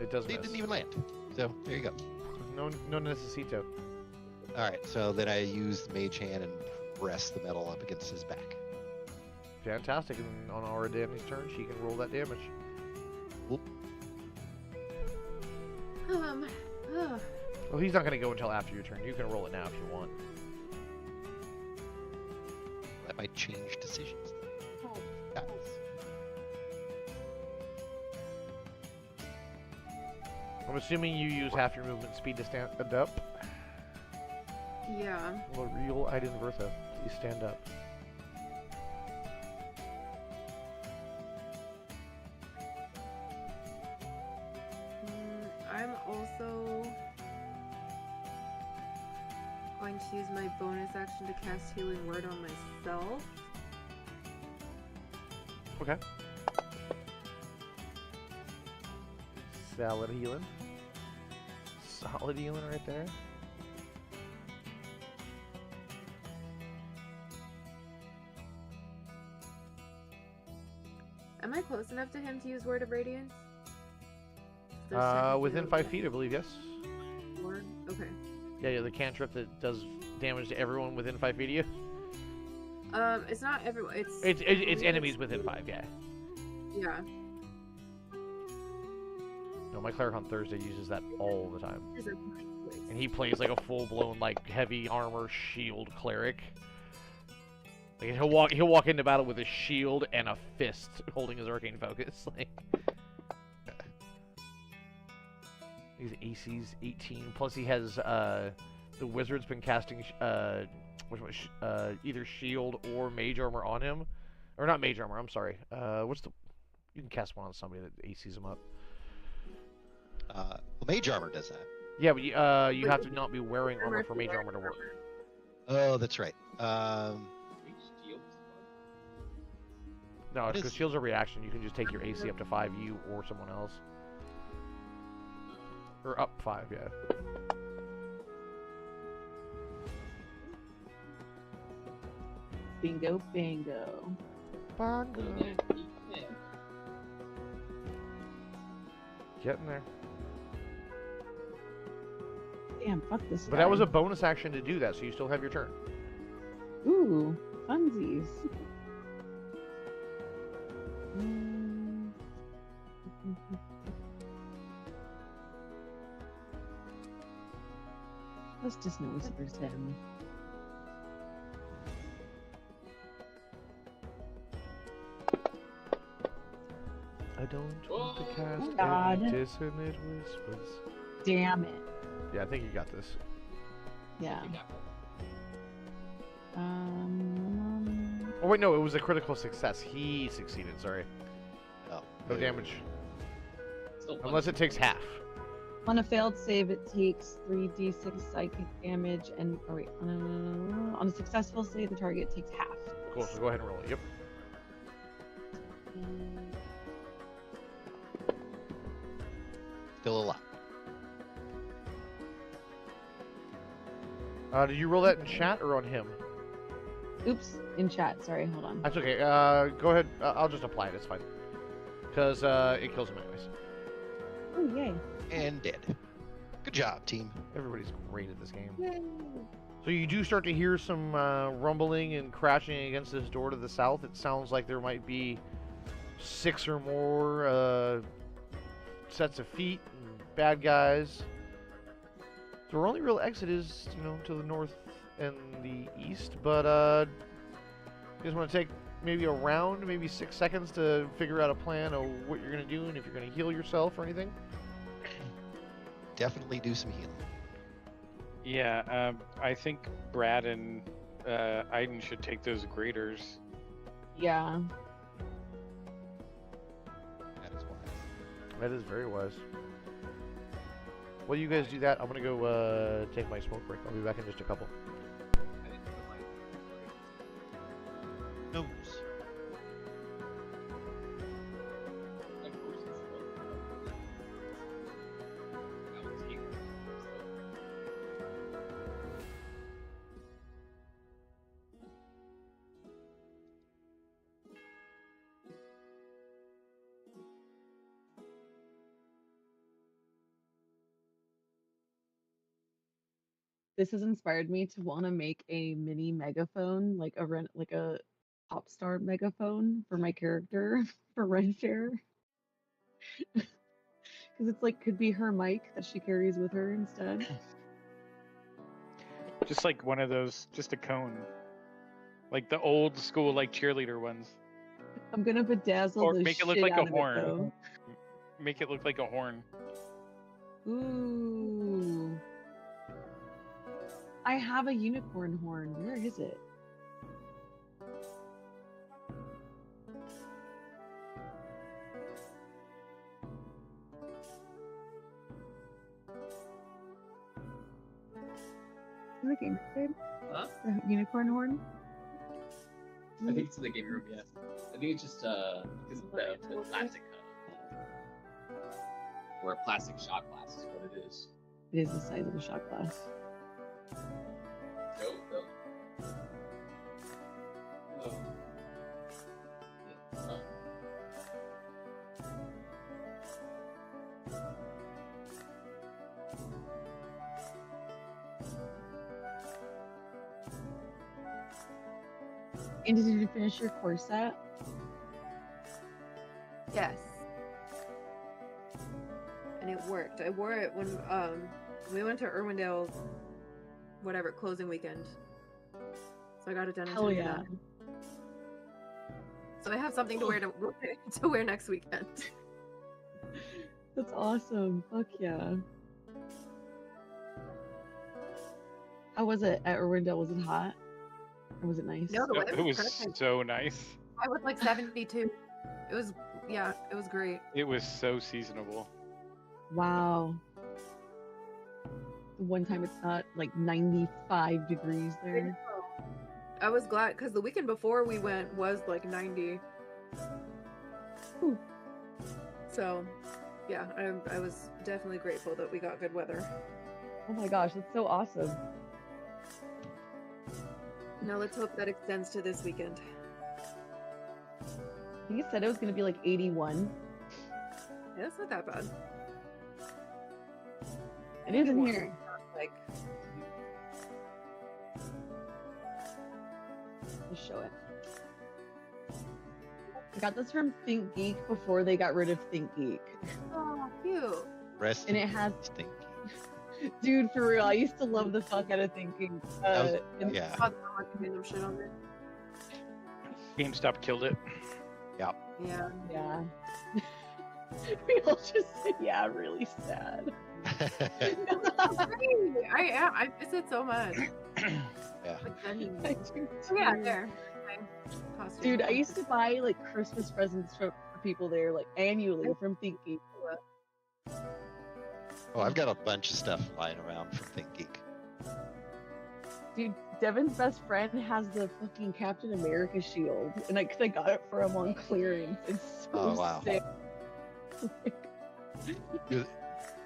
It does It miss. didn't even land. So there you go. No necesito. All right. So then I use Mage Hand and press the metal up against his back. Fantastic. And on our damage turn, she can roll that damage. Oh, Well, he's not going to go until after your turn. You can roll it now if you want. That might change decisions. Guys. I'm assuming you use half your movement speed to stand up. yeah. Well, real Iden Vertha, please stand up. I'm also going to use my bonus action to cast Healing Word on myself. Okay. Solid healing. Solid healing right there. Am I close enough to him to use Word of Radiance? There's technically Within a 5 feet, I believe, yes. word? Okay. Yeah, the cantrip that does damage to everyone within 5 feet of you. It's not everyone. It's enemies within 5, yeah. Yeah. No, my cleric on Thursday uses that all the time. There's a- And he plays like a full-blown, like, heavy armor shield cleric. Like, he'll walk into battle with a shield and a fist holding his arcane focus. Like, his AC's 18. Plus he has the wizard's been casting either shield or mage armor on him, or not mage armor. I'm sorry. You can cast one on somebody that AC's him up. Well, Mage Armor does that. Yeah, but you have to not be wearing armor for mage armor to work. Oh, that's right. No, What because is- shield's a reaction. You can just take your AC up to 5, you or someone else. Or up 5, yeah. Bingo, bingo. Bongo. Getting there. Damn, fuck this. But that was guy. a bonus action to do that, so you still have your turn. Ooh, funsies. Mm. Let's just know whispers him. I don't want to cast God. any dissonant whispers. Damn it. Yeah, I think you got this. Yeah. Oh wait, no, it was a critical success. He succeeded, sorry. Oh, No damage. Still fun. Unless it takes half. On a failed save, it takes 3d6 psychic damage, and on a successful save, the target takes half. Cool, so go ahead and roll it. Yep. Still alive. Did you roll that in chat or on him? Oops, in chat. Sorry, hold on. That's okay. Go ahead. I'll just apply it. It's fine. Because it kills him anyways. Oh, yay. And dead. Good job, team. Everybody's great at this game. Yay. So you do start to hear some rumbling and crashing against this door to the south. It sounds like there might be 6 or more sets of feet and bad guys. So our only real exit is, to the north and the east. But you guys want to take maybe a round, maybe 6 seconds to figure out a plan of what you're going to do and if you're going to heal yourself or anything? Definitely do some healing. Yeah, I think Brad and Aiden should take those graders. Yeah. That is wise. That is very wise. While you guys do that, I'm going to go take my smoke break. I'll be back in just a couple. Nose. This has inspired me to want to make a mini megaphone, like a pop star megaphone for my character for rent share. Because it's like could be her mic that she carries with her instead. Just like one of those, just a cone. Like the old school, like cheerleader ones. I'm gonna bedazzle Or the make it look shit like a out of horn. it though. Make it look like a horn. Ooh. I have a unicorn horn. Where is it? Is it game babe? Huh? The unicorn horn? I think it's in the gaming room, yes. I think it's just because the plastic or a plastic shot glass is what it is. It is the size of a shot glass. No, no. Oh. Yeah. Oh. And did you finish your core set? Yes. And it worked. I wore it when we went to Irwindale, whatever, closing weekend. So I got it done in Hell time for yeah. that. So I have something to wear to wear next weekend. That's awesome. Fuck yeah. How was it at Irwindale? Was it hot? Or was it nice? No, the weather It was perfect. so nice. I was like 72. It was, yeah, it was great. It was so seasonable. Wow. One time it's not like 95 degrees there. I was glad because the weekend before we went was like 90. Whew. So, yeah, I was definitely grateful that we got good weather. Oh my gosh, that's so awesome. Now let's hope that extends to this weekend. I think it said it was going to be like 81. Yeah, that's not that bad. It is in here. Like, Just show it. I got this from Think Geek before they got rid of Think Geek. oh, cute. Rest And in it has, stinky. dude, for real, I used to love the fuck out of Think Geek. And Yeah. I thought I could random shit on there. GameStop killed it. Yeah. yeah. We all just said, yeah, really sad. I miss it so much. Yeah. Like, then- I do Oh, yeah, too. there. Okay. Costume. Dude, I used to buy like Christmas presents for people there like annually from Think Geek. Oh, I've got a bunch of stuff lying around from Think Geek. Dude, Devin's best friend has the fucking Captain America shield, and cause I got it for him on clearance. It's so Oh, wow. sick. And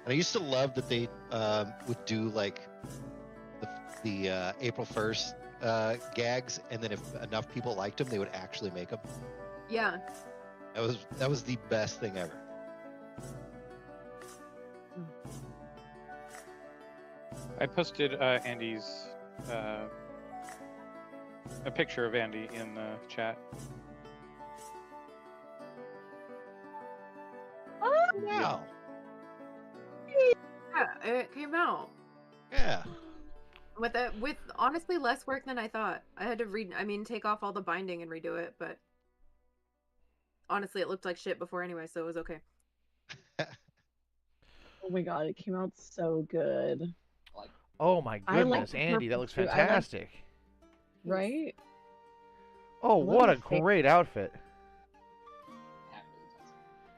I used to love that they would do like the April 1st gags, and then if enough people liked them, they would actually make them. Yeah. That was the best thing ever. I posted Andy's a picture of Andy in the chat. Wow. Yeah, it came out. Yeah. With honestly less work than I thought. I had to take off all the binding and redo it, but honestly, it looked like shit before anyway, so it was okay. Oh my god, it came out so good. Oh my I like goodness, the Andy, that purple looks too. I like- fantastic. Right? Oh, love what a the face. great outfit.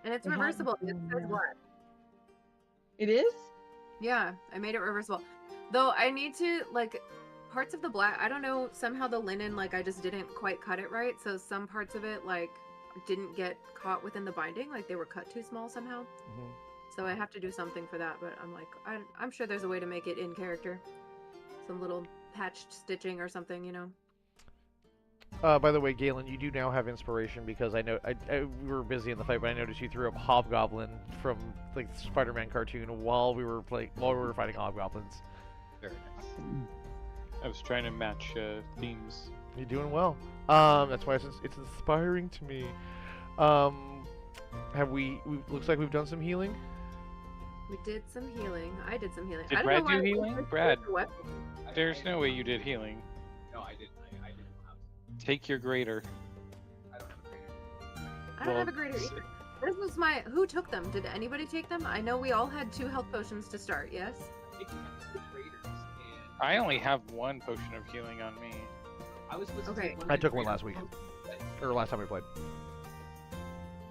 And it's It has reversible. It the- says black. It is? Yeah, I made it reversible. Though I need to, like, parts of the black, I don't know, somehow the linen, like, I just didn't quite cut it right, so some parts of it, like, didn't get caught within the binding, like, they were cut too small somehow. Mhm. So I have to do something for that, but I'm like, I'm sure there's a way to make it in character. Some little patched stitching or something, you know? By the way, Galen, you do now have inspiration because I know we were busy in the fight, but I noticed you threw up Hobgoblin from like the Spider-Man cartoon while we were fighting Hobgoblins. Very nice. I was trying to match themes. You're doing well. That's why it's inspiring to me. Have we? Looks like we've done some healing. We did some healing. I did some healing. Did I don't Brad know why do I healing? picked Brad. the weapon. There's no way you did healing. No, I didn't. I didn't know how to. Take your grater. I don't have a greater. I don't have a greater either. This was my. Who took them? Did anybody take them? I know we all had 2 health potions to start. Yes. I think we have 2 graders, and I only have 1 potion of healing on me. I was supposed to Okay. take one. I of the took one greater last week. potions, but- Or last time we played.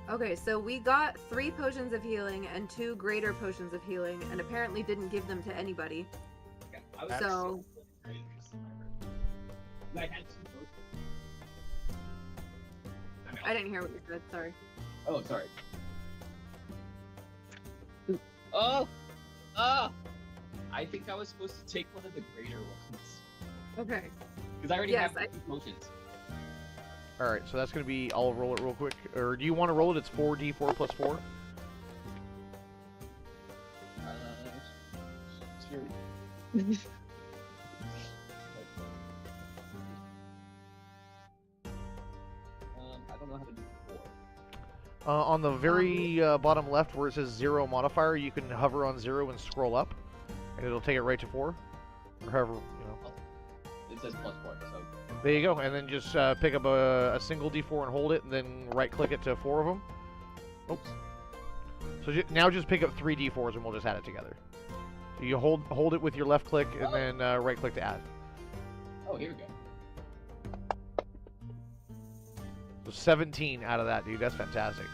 Okay, so we got 3 potions of healing and 2 greater potions of healing, and apparently didn't give them to anybody. Okay, I was So- supposed to take graders, I had 2 potions. I didn't hear what you said. Sorry. Oh, sorry. Oh! Oh! I think I was supposed to take one of the greater ones. Okay. Because I already Yes, have 2 potions. All right, so that's gonna be. I'll roll it real quick. Or do you want to roll it? It's 4d4 plus 4. Sure. I don't know how to do 4. On the very bottom left, where it says 0 modifier, you can hover on 0 and scroll up, and it'll take it right to 4. Or however, It says +4, so. There you go, and then just pick up a single d4 and hold it, and then right-click it to 4 of them. Oops. So now just pick up 3 d4s, and we'll just add it together. So you hold it with your left click, and then right-click to add. Oh, here we go. So 17 out of that, dude. That's fantastic.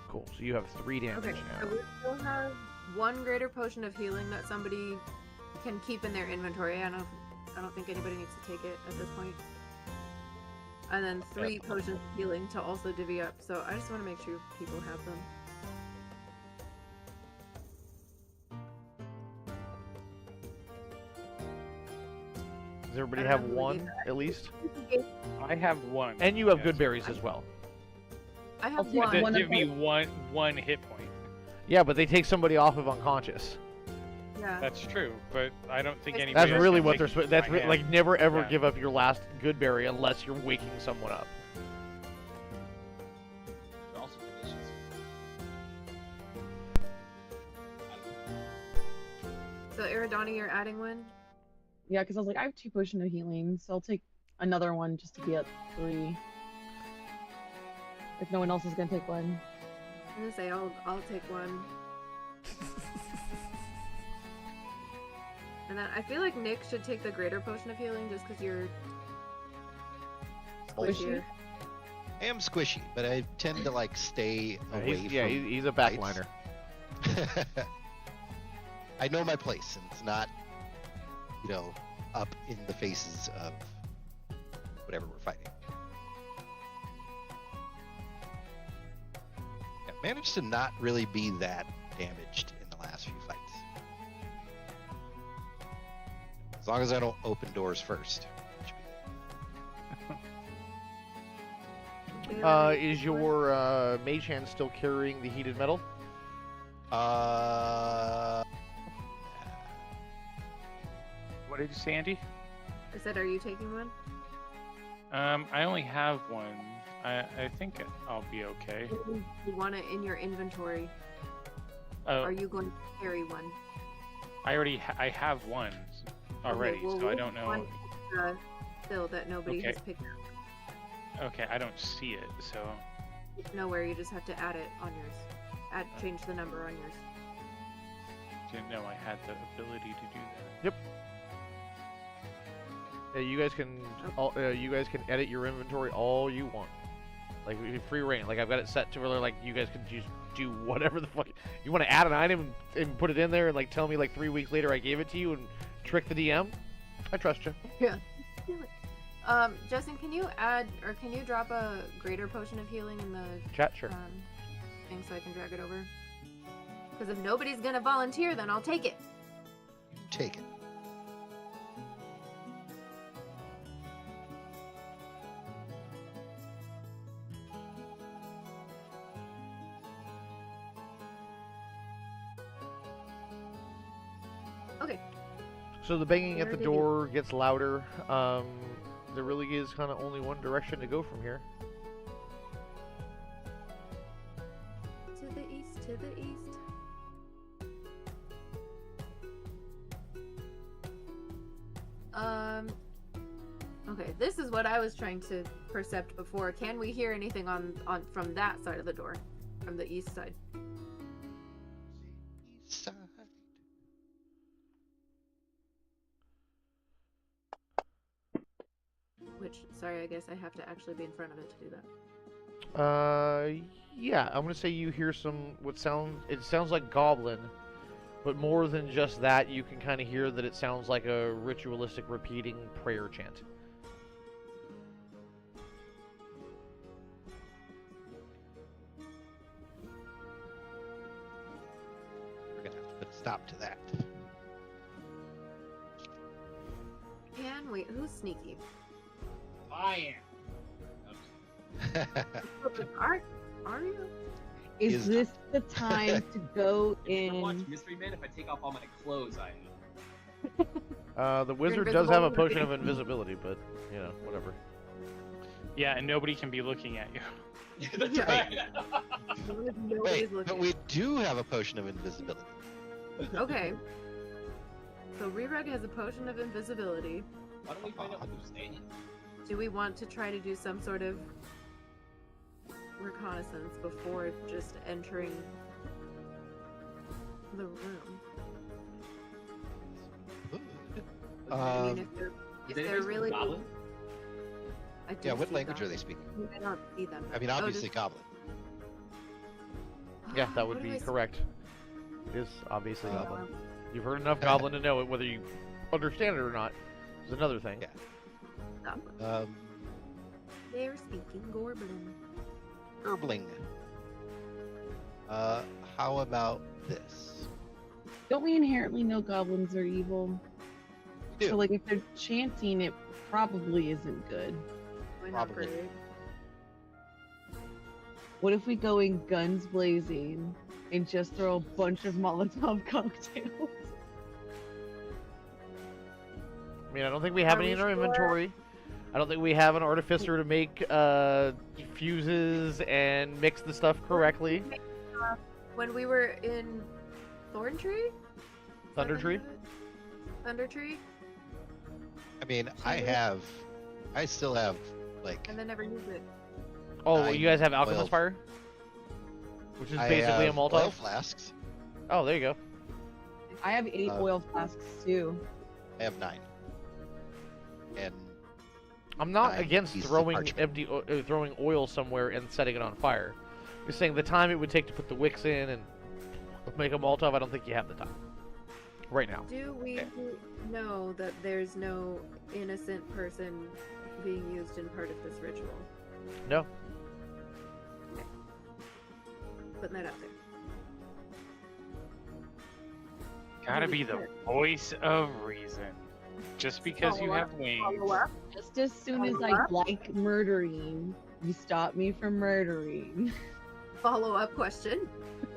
Cool. So you have 3 damage Okay, so now. we still have 1 greater potion of healing that somebody can keep in their inventory. I don't think anybody needs to take it at this point. And then 3 potions of healing to also divvy up. So I just want to make sure people have them. Does everybody I have don't know who 1 gave at least? I have 1. And you have Yes. good berries as well. I have take But 1. give me one hit point. Yeah, but they take somebody off of unconscious. Yeah. That's true, but I don't think That's anybody. That's else really can what take they're it supposed. from That's my hand. like never ever Yeah. give up your last good berry unless you're waking someone up. They're also conditions. So Iridani, you're adding 1? Yeah, because I was like, I have 2 potion of healing, so I'll take another one just to be at 3. If no one else is gonna take one. I'm gonna say I'll take 1. And then I feel like Nick should take the greater potion of healing just because you're squishier. I am squishy, but I tend to like stay away He's, from. yeah, he's a fights. backliner. I know my place, and it's not, up in the faces of whatever we're fighting. Yeah, managed to not really be that damaged in the last few fights. As long as I don't open doors first. Is your mage hand still carrying the heated metal? What did you say, Andy? I said, are you taking 1? I only have 1. I think I'll be okay. You want it in your inventory. Oh, Are you going to carry 1? I have 1 already, Okay, well, so I we'll don't know. find extra still that nobody Okay. has picked up. Okay, I don't see it, so Nowhere, you just have to add it on yours. Change the number on yours. didn't know I had the ability to do that. Yeah, you guys can edit your inventory all you want, like free reign. Like I've got it set to where like you guys can just do whatever the fuck you want to add an item and put it in there and like tell me like 3 weeks later I gave it to you and trick the DM. I trust you. Yeah. Justin, can you add or can you drop a greater potion of healing in the Chat, sure. thing so I can drag it over? Because if nobody's gonna volunteer, then I'll take it. Take it. So the banging at Where the did door gets louder. There really is kind of only one direction to go from here. To the east, to the east. Okay, this is what I was trying to percept before. Can we hear anything on from that side of the door? From the east side? East side. Which, sorry, I guess I have to actually be in front of it to do that. Yeah, I'm gonna say you hear some it sounds like goblin, but more than just that, you can kind of hear that it sounds like a ritualistic repeating prayer chant. We're gonna have to put a stop to that. Can we? Who's sneaky? I Are you? Is this the time to go am. Watch in? Mystery Man. If I take off all my clothes, I am. The wizard does have a invisible. potion of invisibility, but you know, whatever. Yeah, and nobody can be looking at you. That's Yeah. right. Nobody's Wait, looking. but we do have a potion of invisibility. Okay. So Rerug has a potion of invisibility. Why don't we find out what they're saying? Do we want to try to do some sort of reconnaissance before just entering the room? I Um, mean, if they're, Is if anybody they're speak really, Goblin? I do yeah, what see language are that. they speaking? I don't see them. I mean, Oh, obviously just- Goblin. Yeah, that What would do be I correct. It is obviously see? goblin. You've heard enough goblin to know it. Whether you understand it or not is another thing. Yeah. Goblin. They're speaking Goblin. Herbling. How about this? Don't we inherently know goblins are evil? We do. So, like, if they're chanting, it probably isn't good. Why not Probably. great? What if we go in guns blazing and just throw a bunch of Molotov cocktails? I mean, I don't think we have Are any we in our sure? inventory. I don't think we have an artificer to make fuses and mix the stuff correctly. When we were in Thorntree? Thunder Tree? Thunder Tree? I mean, Sure. I still have, like, And then never used it. Oh, Nine you guys have alchemist oil- fire, which is I basically a have Molotov. oil flasks. Oh, there you go. I have 8 Uh, oil flasks too. I have 9. And I'm not 9 against pieces of throwing parchment. throwing oil somewhere and setting it on fire. Just saying the time it would take to put the wicks in and make a Molotov. I don't think you have the time right now. Do we Okay. know that there's no innocent person being used in part of this ritual? No. Putting that out there. Gotta be the voice of reason. Just because you Follow up, have wings. Follow up. Just as soon as I like murdering, you stop me from murdering. Follow up question.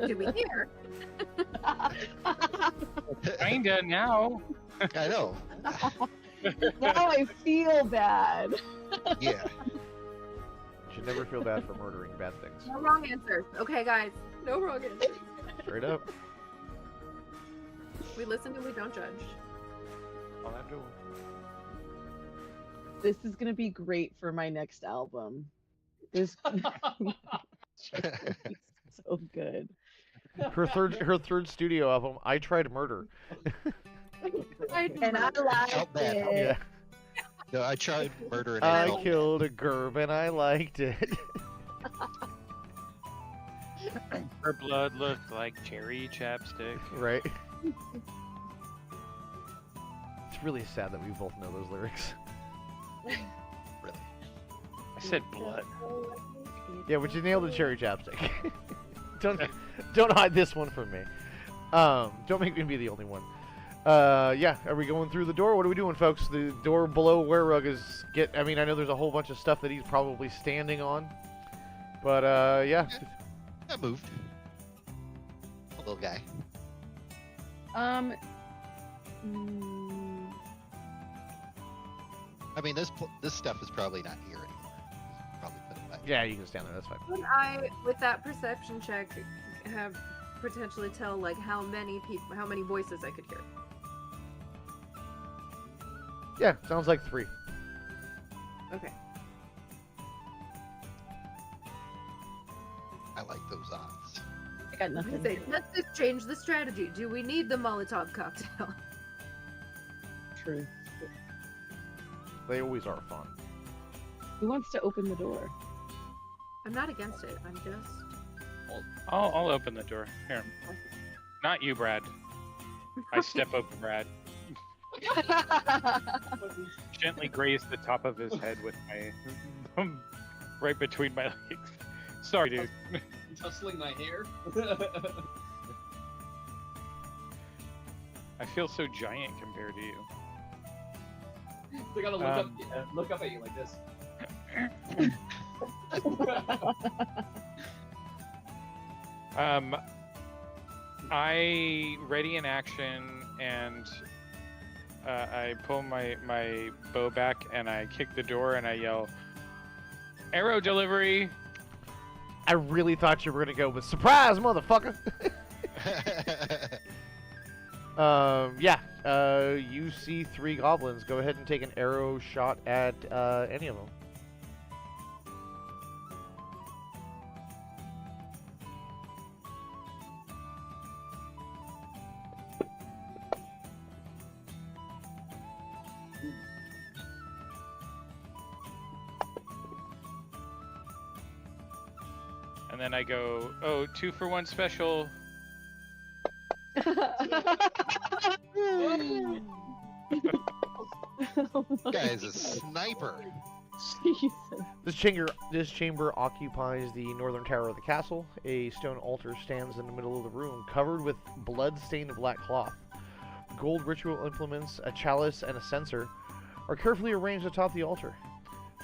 Do we hear? Kinda now. I know. Now I feel bad. Yeah. You should never feel bad for murdering bad things. No wrong answers. Okay, guys. No wrong answers. Straight up. We listen and we don't judge. All I'm doing. This is gonna be great for my next album. This so good. Her third studio album, I Tried Murder. And I like Felt bad. it. Yeah. No, I tried murder and I felt killed a gerb and I liked it. Her blood looked like cherry chapstick. Right. It's really sad that we both know those lyrics. really. I said blood. Yeah, but you nailed the cherry chapstick. don't hide this one from me. Don't make me be the only one. Yeah, are we going through the door? What are we doing, folks? The door below Wererug is I mean, I know there's a whole bunch of stuff that he's probably standing on. But, yeah. I moved. A little guy. Mm, I mean, this stuff is probably not here anymore. Probably put it back. Yeah, you can stand there. That's fine. Could I, with that perception check, have potentially tell like how many voices I could hear? Yeah, sounds like 3. Okay. I like those odds. I got I nothing. say, let's just change the strategy. Do we need the Molotov cocktail? True. They always are fun. Who wants to open the door? I'm not against it. I'm just. I'll open the door. Here. Not you, Brad. I step over Brad. Gently graze the top of his head with my right between my legs. Sorry, dude. Tussling my hair. I feel so giant compared to you. I gotta look up at you like this. I ready in action and I pull my bow back and I kick the door and I yell, "Arrow delivery!" I really thought you were gonna go with surprise, motherfucker. You see 3 goblins. Go ahead and take an arrow shot at any of them. And then I go, "Oh, 2 for 1 special." Guy's a sniper. Jesus. This chamber occupies the northern tower of the castle. A stone altar stands in the middle of the room, covered with blood-stained black cloth. Gold ritual implements, a chalice, and a censer are carefully arranged atop the altar.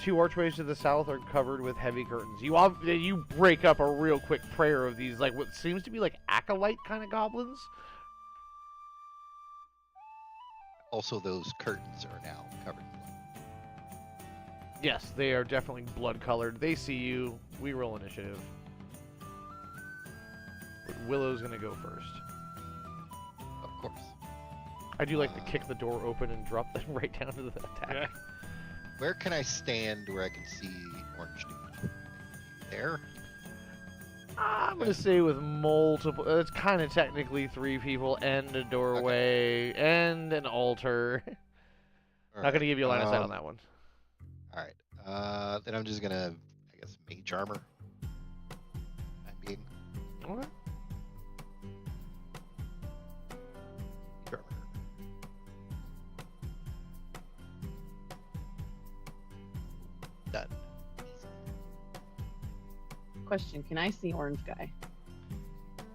2 archways to the south are covered with heavy curtains. You break up a real quick prayer of these, like what seems to be like acolyte kind of goblins. Also, those curtains are now covered in blood. Yes, they are definitely blood-colored. They see you. We roll initiative. But Willow's gonna go first. Of course. I do like to kick the door open and drop them right down to the attack. Yeah. Where can I stand where I can see Orange Dude? There? I'm gonna say with multiple. It's kind of technically 3 people and a doorway and an altar. Not gonna give you a line of sight on that one. Alright. Then I'm just gonna, I guess, mage armor. I'm being Okay. mage armor. Done. Question, can I see orange guy?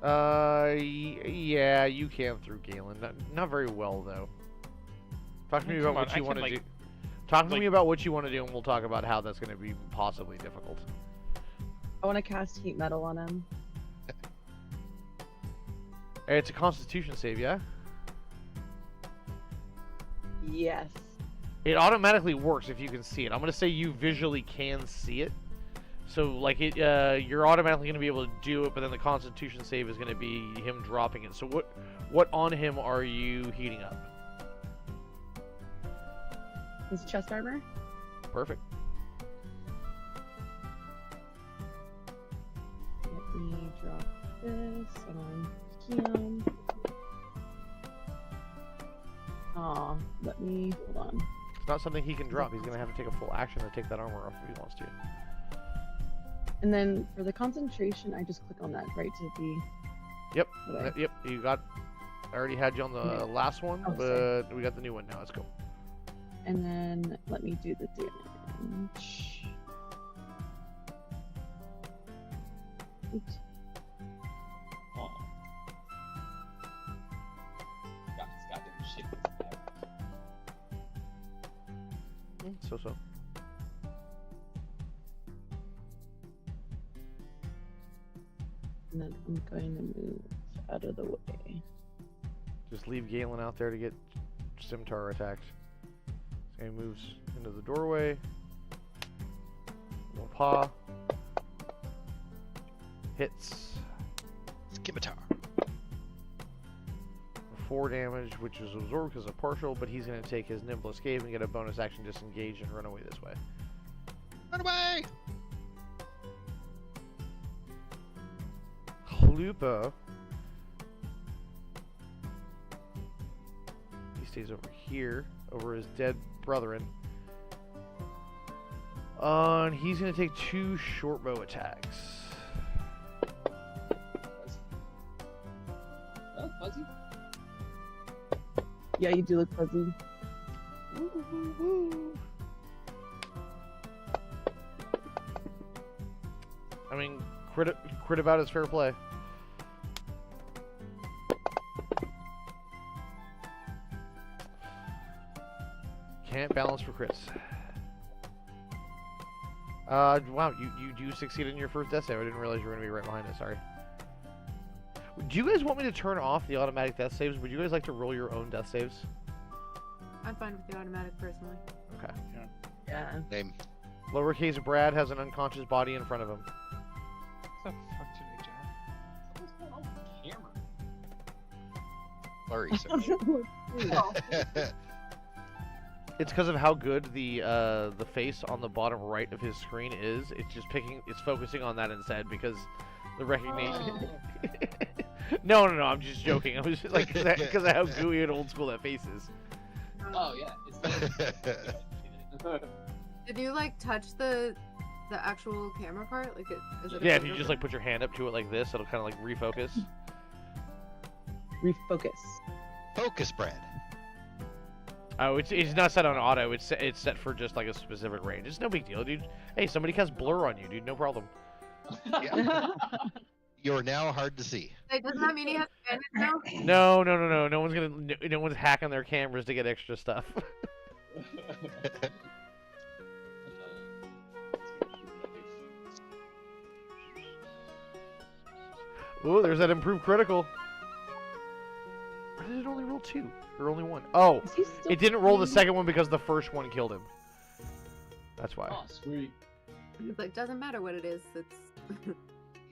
Yeah, you can through Galen. Not very well though. Talk to me about what you want to do. Talk to me about what you want to do, and we'll talk about how that's going to be possibly difficult. I want to cast heat metal on him. It's a Constitution save, yeah? Yes. It automatically works if you can see it. I'm going to say you visually can see it. So, like, you're automatically going to be able to do it, but then the Constitution save is going to be him dropping it. So what on him are you heating up? His chest armor? Perfect. Let me drop this on him. Aw, let me, hold on. It's not something he can drop. He's going to have to take a full action to take that armor off if he wants to. And then for the concentration, I just click on that, right, to the... Yep. Okay. Yep. You got... I already had you on the Okay. last one, Oh, but we got the new one now. Let's go. And then let me do the damage. Oops. Oh. Got this goddamn shit. So. And then I'm going to move out of the way. Just leave Galen out there to get Scimitar attacked. And he moves into the doorway. Little paw. Hits. Scimitar. 4 damage, which is absorbed because of partial, but he's going to take his nimble escape and get a bonus action disengage and run away this way. Run away! Chalupa. He stays over here, over his dead brethren. And he's going to take 2 short bow attacks. Oh, fuzzy. Yeah, you do look fuzzy. I mean, crit about is fair play. Can't balance for crits. Wow, you do succeed in your first death save. I didn't realize you were going to be right behind it. Sorry. Do you guys want me to turn off the automatic death saves? Would you guys like to roll your own death saves? I'm fine with the automatic personally. Okay. Yeah. Name. Lowercase Brad has an unconscious body in front of him. What the fuck did I do? What's going on with the camera? Flurry, sir. It's because of how good the face on the bottom right of his screen is. It's just it's focusing on that instead because the recognition. No, I'm just joking. I was just like, because of how gooey and old school that face is. Oh yeah. It's Did you like touch the actual camera part? Like, is it? Yeah, if you just like put your hand up to it like this, it'll kind of like refocus. Refocus. Focus, Brad. Oh, it's not set on auto. It's set for just like a specific range. It's no big deal, dude. Hey, somebody casts blur on you, dude. No problem. Yeah. You're now hard to see. Like, doesn't that mean he has advantage now? No. No one's hacking their cameras to get extra stuff. Ooh, there's that improved critical. Or did it only roll 2? Or only 1? Oh, Is he still it didn't roll the breathing? second one because the first one killed him. That's why. Oh, sweet. It's like, doesn't matter what it is. It's He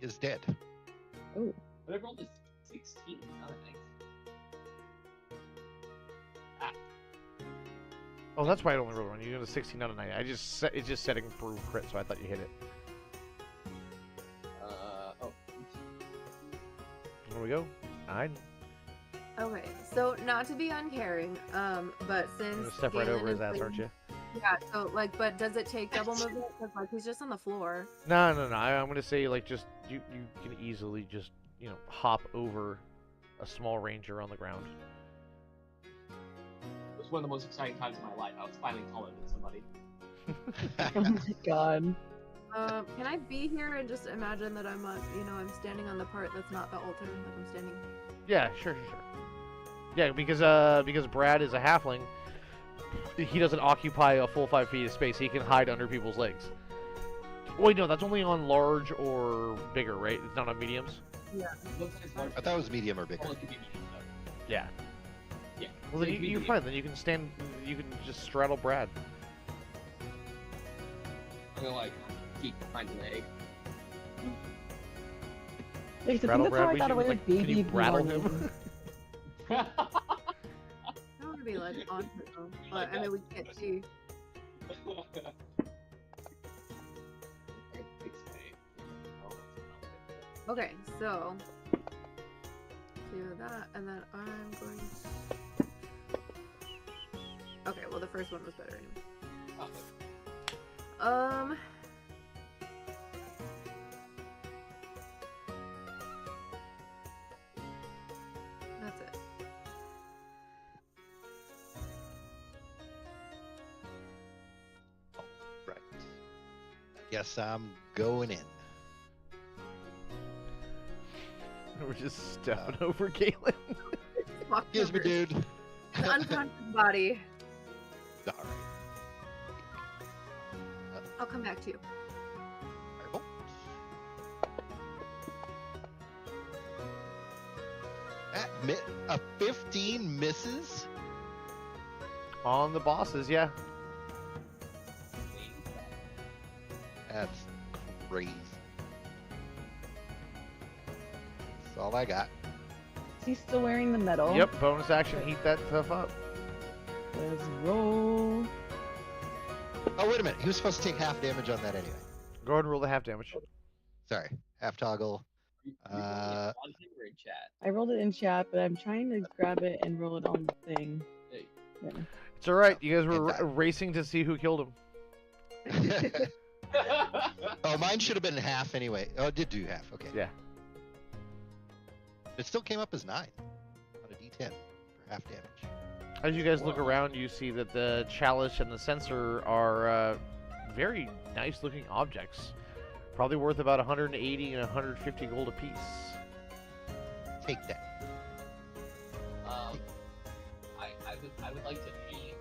is dead. Oh. But I rolled a 16. Oh, nice. Oh, that's why I only rolled 1. You got a 16 out of 9. It's just setting improved crit, so I thought you hit it. Oh. There we go. 9. okay. So not to be uncaring, but You're since gonna step right Galen over his is ass, like- aren't you? Yeah. So like, but does it take double movement? Because like he's just on the floor. No. I'm gonna say like just you can easily just hop over a small ranger on the ground. It was one of the most exciting times of my life. I was finally taller than somebody. Oh my god. Can I be here and just imagine that I'm I'm standing on the part that's not the altar, like I'm standing. Yeah, sure. Yeah, because Brad is a halfling, he doesn't occupy a full 5 feet of space. He can hide under people's legs. Wait, no, that's only on large or bigger, right? It's not on mediums. Yeah. Looks like it's large. I thought it was medium or bigger. Oh, it could be medium, though. Yeah. Yeah. Well, then So it could be you're medium. fine. Then you can stand. You can just straddle Brad. I'm gonna like keep behind the leg. Like, I think Straddle that's how I Brad. thought it was Can you baby rattle blue. him? I don't want to be like on it though, but I mean we can't see. Okay, so do that, and then I'm going. Okay, well the first one was better anyway. That's it. Right. Guess I'm going in. We're just stepping over Galen. Walk Excuse me, over. dude. His unconscious body. All right. I'll come back to you. Firebolt. A 15 misses. On the bosses, yeah. That's crazy. That's all I got. Is he still wearing the medal? Yep, bonus action, heat that stuff up. Let's roll. Oh, wait a minute. He was supposed to take half damage on that anyway. Go ahead and roll the half damage. Sorry. Half toggle. You rolling it on him or in chat? I rolled it in chat, but I'm trying to grab it and roll it on the thing. Hey. Yeah. It's alright, you guys were And that. racing to see who killed him. Oh, mine should have been half anyway. Oh, it did do half. Okay. Yeah. It still came up as 9 on a D10 for half damage. As you guys look around, you see that the chalice and the censer are very nice looking objects. Probably worth about 180 and 150 gold apiece. Take that. I would like to pee.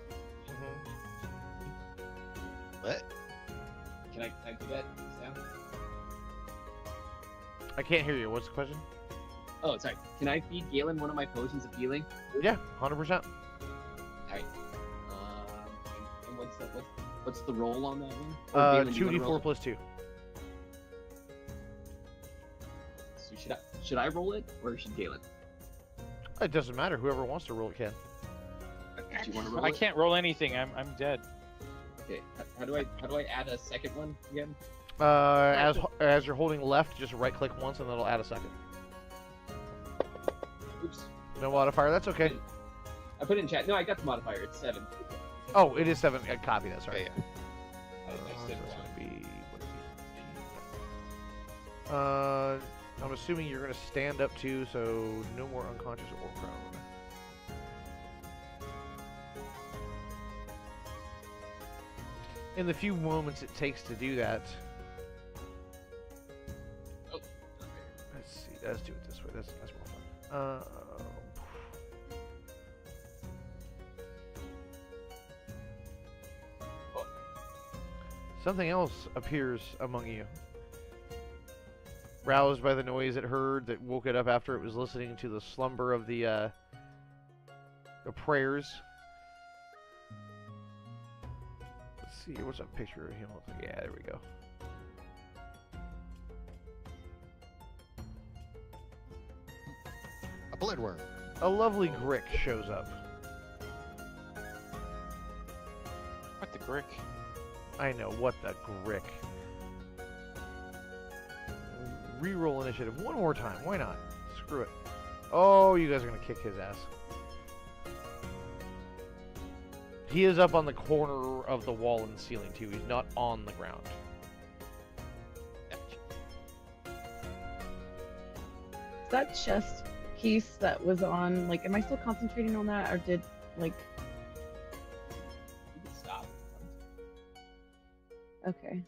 What? Can I do that sound? I can't hear you. What's the question? Oh, sorry. Can I feed Galen one of my potions of healing? Yeah, 100%. Alright. And what's the roll on that one? Or Galen, do you wanna 2d4 roll plus 2. it? So should I roll it or should Galen? It doesn't matter. Whoever wants to roll it can. Do you want to roll I it? can't roll anything. I'm dead. Okay. How do I add a second one again? As you're holding left, just right click once and that'll add a second. Oops. No modifier, that's okay. I put it in chat. No, I got the modifier. It's 7. Oh, it is 7. Copy that, sorry. Yeah. I said So it's wrong. gonna be, I'm assuming you're gonna stand up too, so no more unconscious or prone. In the few moments it takes to do that, Oh. let's see. Let's do it this way. That's more fun. Something else appears among you. Roused by the noise it heard that woke it up after it was listening to the slumber of the prayers. Let's see, what's a picture of him? Yeah, there we go. A bloodworm. A lovely Grick shows up. What the grick? I know, what the Grick. Reroll initiative one more time. Why not? Screw it. Oh, you guys are going to kick his ass. He is up on the corner of the wall and ceiling, too. He's not on the ground. That chest piece that was on, like, am I still concentrating on that, or did, like, You can stop. okay.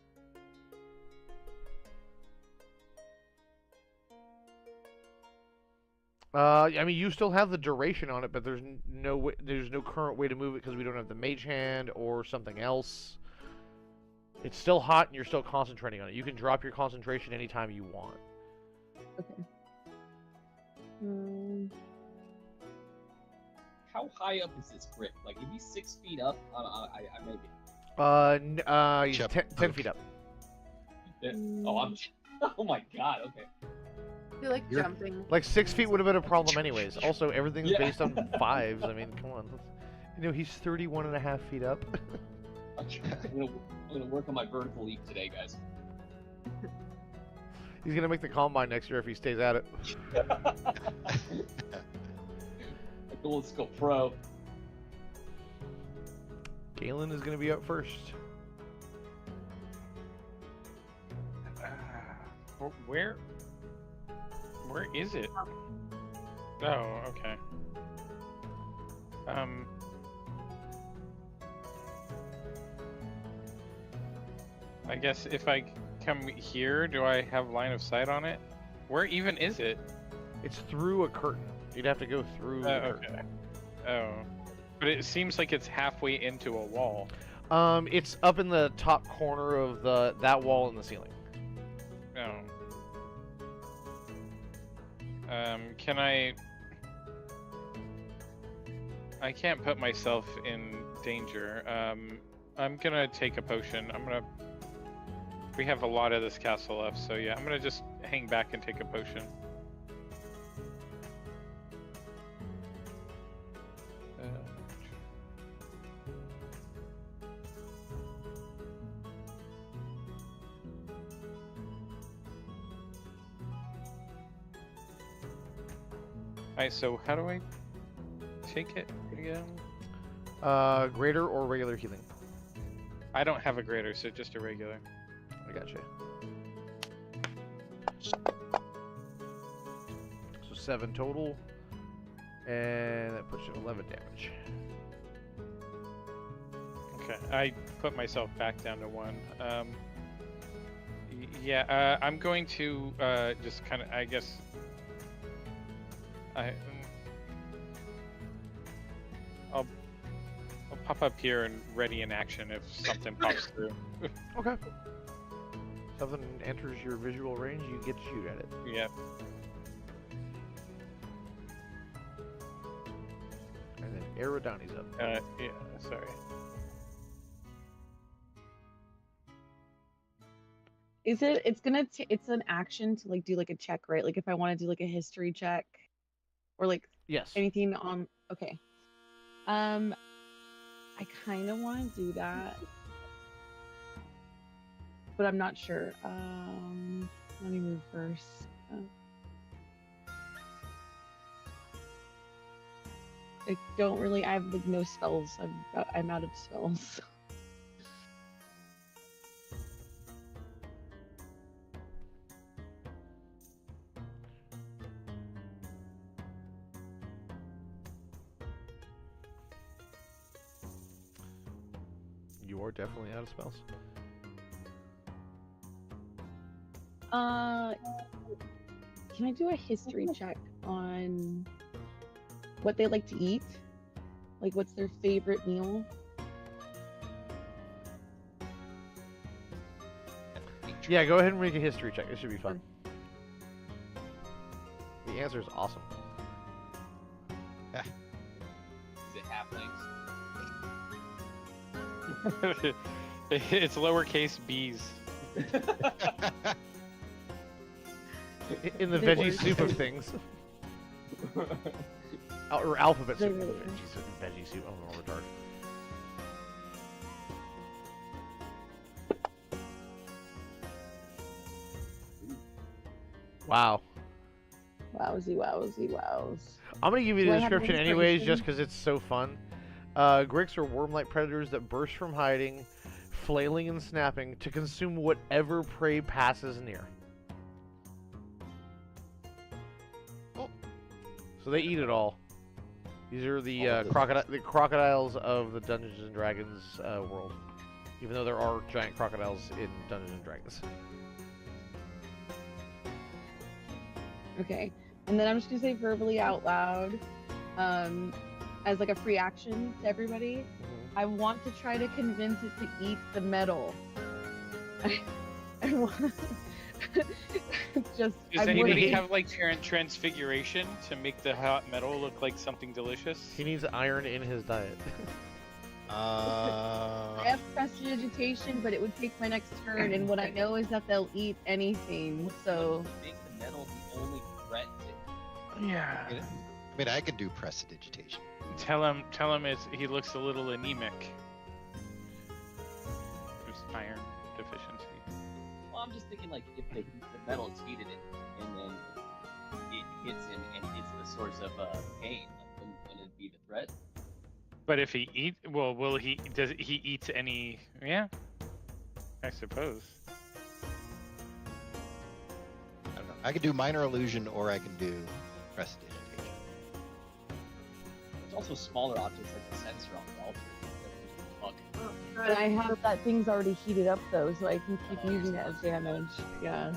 I mean, you still have the duration on it, but there's no way, there's no current way to move it because we don't have the mage hand or something else. It's still hot and you're still concentrating on it. You can drop your concentration anytime you want. Okay. How high up is this grip? Like, if he's 6 feet up, I may be. He's Chip 10 poke. feet up. Oh, I'm. Oh my god. Okay. I feel like You're- jumping. Like 6 feet would have been a problem anyways. Also, everything's Yeah. based on 5s. I mean, come on. You know, he's 31.5 feet up. I'm gonna work on my vertical leap today, guys. He's gonna make the combine next year if he stays at it. Let's go pro. Galen is gonna be up first. Where is it? Oh, okay. I guess if I come here, do I have line of sight on it? Where even is it? It's through a curtain. You'd have to go through. the curtain. Okay. Oh, but it seems like it's halfway into a wall. It's up in the top corner of that wall in the ceiling. Oh. Can I can't put myself in danger. I'm gonna take a potion. I'm gonna We have a lot of this castle left, so yeah, I'm gonna just hang back and take a potion. Alright, so how do I take it again? Greater or regular healing? I don't have a greater, so just a regular. I gotcha. So 7 total, and that puts you at 11 damage. Okay, I put myself back down to 1. Yeah, I'm going to just kind of, I guess, I'll pop up here and ready in action if something pops through. Okay. Something enters your visual range, you get to shoot at it. Yep. And then Aerodani's up. Yeah, sorry. Is it? It's gonna. It's an action to like do like a check, right? Like if I want to do like a history check, or like Yes. anything on. Okay. I kind of want to do that, but I'm not sure. Let me move first. I don't really. I have like no spells. I'm out of spells. You are definitely out of spells. Can I do a history check on what they like to eat? Like, what's their favorite meal? Yeah, go ahead and make a history check. It should be fun. The answer is awesome. Is it halflings? It's lowercase b's. In the They veggie work. soup of things. Or alphabet They soup. really Veggie soup. I'm a retard. Wow. Wowsy, wowsy, wows. I'm going to give you Do the I have description one anyways, description? just because it's so fun. Gricks are worm-like predators that burst from hiding, flailing and snapping to consume whatever prey passes near. Oh. So they eat it all. These are the All of the crocodiles of the Dungeons and Dragons world. Even though there are giant crocodiles in Dungeons and Dragons. Okay. And then I'm just gonna say verbally out loud, as like a free action to everybody. I want to try to convince it to eat the metal. I want just. Does anybody have like transfiguration to make the hot metal look like something delicious? He needs iron in his diet. I have prestidigitation, but it would take my next turn, and what I know is that they'll eat anything. So Make the metal the only threat to Yeah. I mean, I could do prestidigitation. Tell him he looks a little anemic. There's iron deficiency. Well, I'm just thinking like if the metal is heated and then it hits him and it's the source of pain, like, wouldn't it be the threat? But if he he eats any? Yeah, I suppose. I don't know. I could do minor illusion, or I can do prestidigitation. There's also smaller objects like the sensor on the altar. that just fuck. but I have that thing's already heated up though, so I can keep using it as damage. Yeah.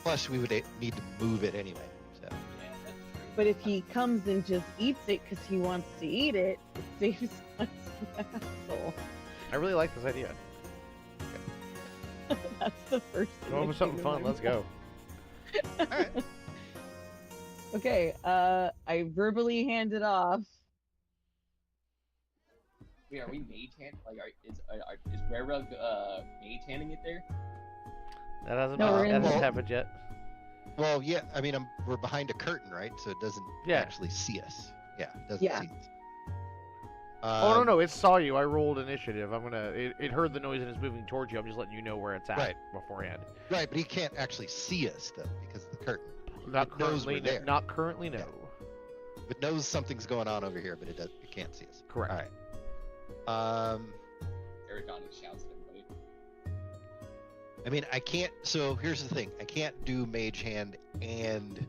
Plus, we would need to move it anyway. So Yeah, that's true. But if he comes and just eats it because he wants to eat it, it saves us the hassle. I really like this idea. That's the first thing. Going that with something came to fun. my Let's go. Alright. Okay, I verbally hand it off. Wait, are we mage hand? Like, is Rare Rug mage handing it there? That hasn't, No, we're in that hasn't the- happened yet. Well, yeah. I mean, we're behind a curtain, right? So it doesn't Yeah. actually see us. Yeah, it doesn't Yeah. see us. Oh no, it saw you. I rolled initiative. It heard the noise and is moving towards you. I'm just letting you know where it's at Right. beforehand. Right, but he can't actually see us though because of the curtain. Not It knows currently. we're there. Not currently. No. Yeah. It knows something's going on over here, but it can't see us. Correct. All right. Aerodon shouts at everybody. I mean, I can't. So here's the thing: I can't do Mage Hand and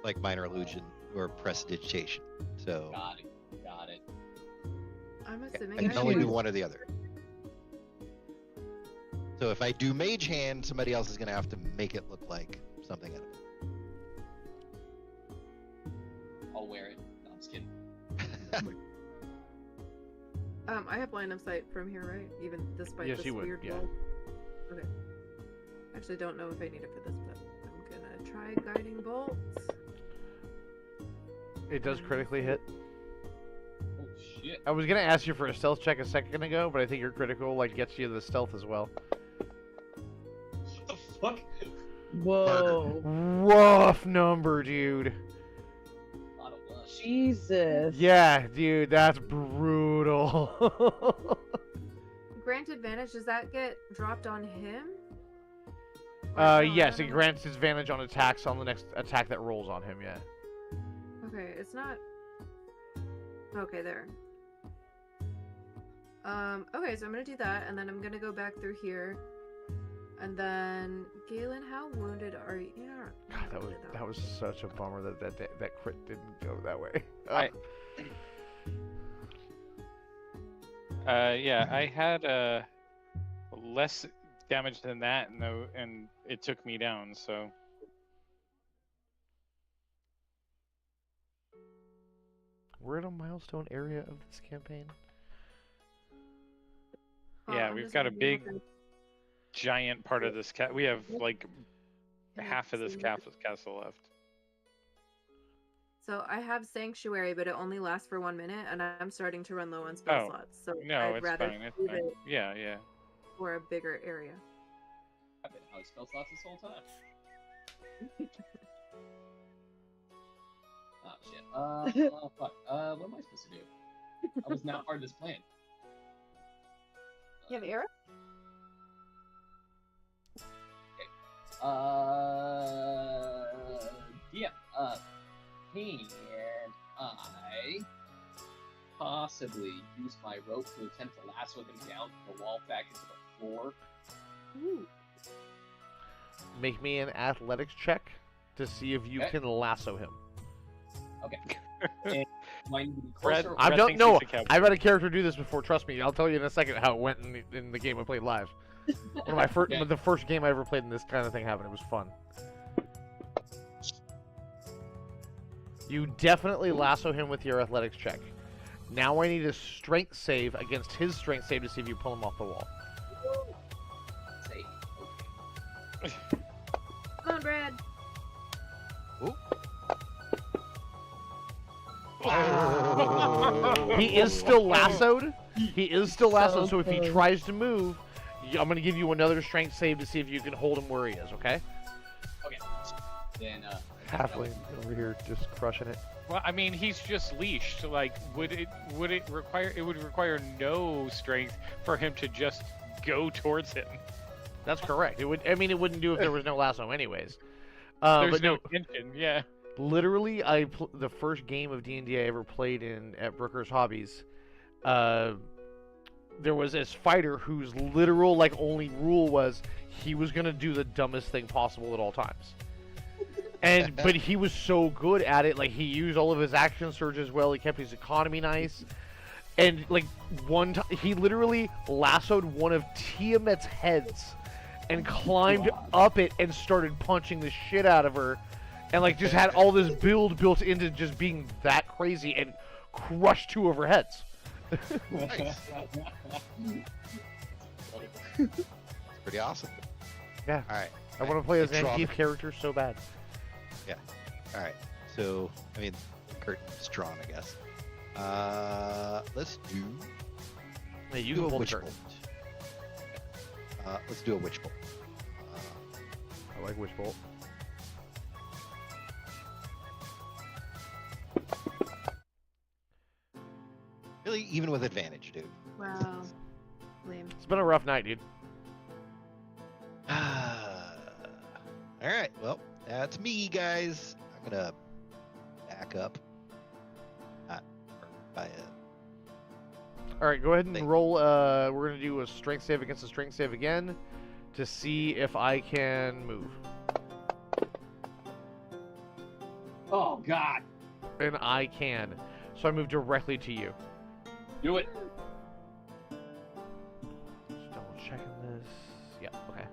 like Minor Illusion or Prestidigitation. So Got it. Got it. I'm I assuming can I only should- do one or the other. So if I do Mage Hand, somebody else is gonna have to make it look like something out of it. I'll wear it. No, I'm just kidding. I have line of sight from here, right? Even despite Yes, this you would, weird yeah. wall. Okay. Actually, don't know if I need it for this, but I'm gonna try guiding bolt. It does critically hit. Oh shit. I was gonna ask you for a stealth check a second ago, but I think your critical like gets you the stealth as well. What the fuck? Whoa. Rough number, dude. Not a one. Jesus. Yeah, dude, that's brutal. Grant advantage, does that get dropped on him? Or no, Yes, no, it no. grants advantage on attacks on the next attack that rolls on him. Yeah. Okay, it's not. Okay, there. Okay, so I'm gonna do that, and then I'm gonna go back through here, and then Galen, how wounded are you? You're not God, wounded that was such a bummer that crit didn't go that way. Yeah, I had less damage than that, and it took me down. So We're in a milestone area of this campaign. yeah, I'm we've just got a gonna big, look giant part of this We have like at- half of this see. castle left. So I have sanctuary, but it only lasts for 1 minute, and I'm starting to run low on spell Oh, slots. So No, I'd it's rather fine. It's save fine. it Yeah, yeah. for a bigger area. I've been out of spell slots this whole time. Oh shit. Fuck. What am I supposed to do? I was not part of this plan. You have arrow? Yeah. Can I possibly use my rope to attempt to lasso him down from the wall back into the floor? Ooh. Make me an athletics check to see if you Okay. can lasso him. Okay. And do I need to be Brad- closer? I Brad don't thinks know. he's a cowboy. I've had a character do this before. Trust me. I'll tell you in a second how it went in the game I played live. One of my first, Okay. the first game I ever played, and this kind of thing happened. It was fun. You definitely lasso him with your athletics check. Now I need a strength save against his strength save to see if you pull him off the wall. Say, okay. Come on, Brad. Oh. He is still lassoed. He is still lassoed. So if he close. tries to move, I'm going to give you another strength save to see if you can hold him where he is. Okay? Okay. Then, Halfling over here just crushing it. Well, I mean, he's just leashed. Like, would it require? It would require no strength for him to just go towards him. That's correct. It would. I mean, it wouldn't do if there was no lasso, anyways. There's But no tension. Yeah. literally, the first game of D&D I ever played in at Brooker's Hobbies. There was this fighter whose literal only rule was he was gonna do the dumbest thing possible at all times. But he was so good at it. Like, he used all of his action surges well. He kept his economy nice. And one time, he literally lassoed one of Tiamat's heads and climbed up it and started punching the shit out of her, and just had all this build built into just being that crazy and crushed two of her heads. Nice. Pretty awesome. Yeah. All right. I want to play as It's drawn. Zangief character so bad. All right. So, I mean, the curtain's drawn, I guess. Let's do. Hey, you do can a pull the witch curtain. bolt. Let's do a witch bolt. I like witch bolt. Really, even with advantage, dude. Wow. Lame. It's been a rough night, dude. All right. Well, that's me, guys. I'm gonna back up. Not by a. All right, go ahead and Thank- roll. We're gonna do a strength save against a strength save again, to see if I can move. Oh God. And I can, so I move directly to you. Do it. Just double checking this. Yeah. Okay.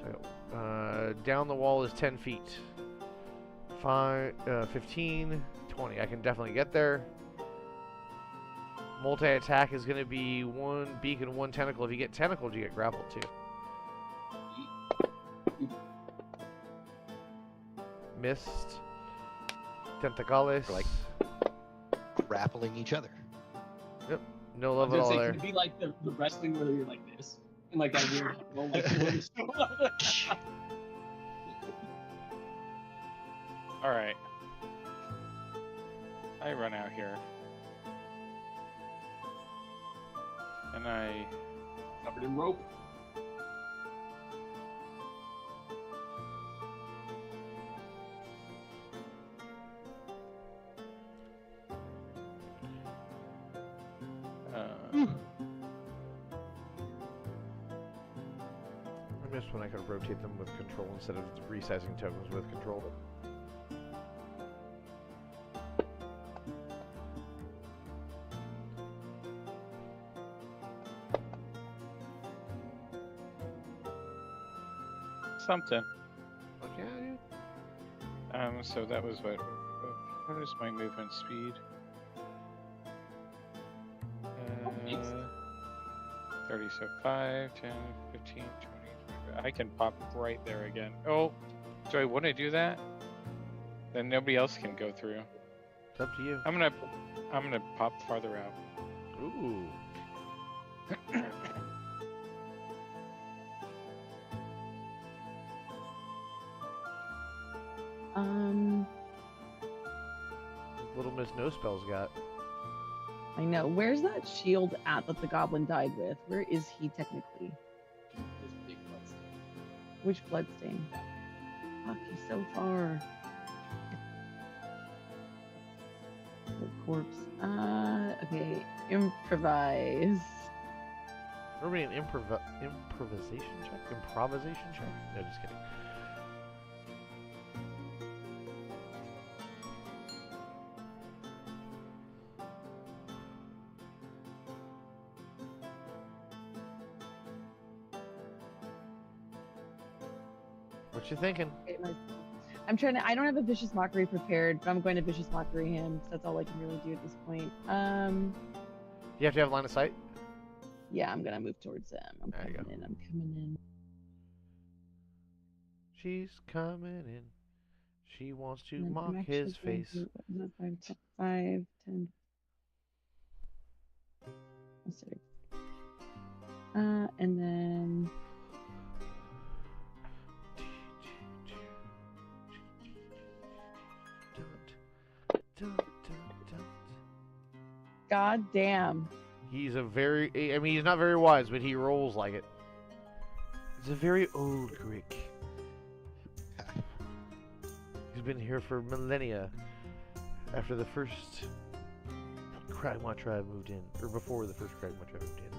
So down the wall is 10 feet. 15, 20. I can definitely get there. Multi-attack is going to be 1 beacon, 1 tentacle. If you get tentacled, you get grappled too. Missed. Tentacles. Like- Grappling each other. No I love was at gonna all say, there. could it be like the wrestling where you're like this? And like that weird roll like All right. I run out here. And I covered in rope. I missed when I could rotate them with control instead of resizing tokens with control. something. Okay, dude. So that was what is my movement speed? Thanks. 30, so 5, 10, 15, 20, 25. I can pop right there again. Oh, do I want to do that? Then nobody else can go through. It's up to you. I'm gonna pop farther out. Ooh. Little Miss No Spell's got. I know. Where's that shield at that the goblin died with? Where is he technically? This big bloodstain. Which bloodstain? Fuck, he's so far. The corpse. Okay. Improvise. Remember an improvisation check? Improvisation check? No, just kidding. What you thinking? I'm trying to. I don't have a vicious mockery prepared, but I'm going to vicious mockery him because that's all I can really do at this point. You have to have line of sight? Yeah, I'm gonna move towards him. I'm There you coming go. in. I'm coming in. She's coming in. She wants to And then I'm mock actually his going face. to- what is that, 5, 10. Let's see. And then God damn. He's a very, I mean, he's not very wise, but he rolls like it. He's a very old Greek. He's been here for millennia. After the first Kragma tribe moved in, or before the first Kragma tribe moved in.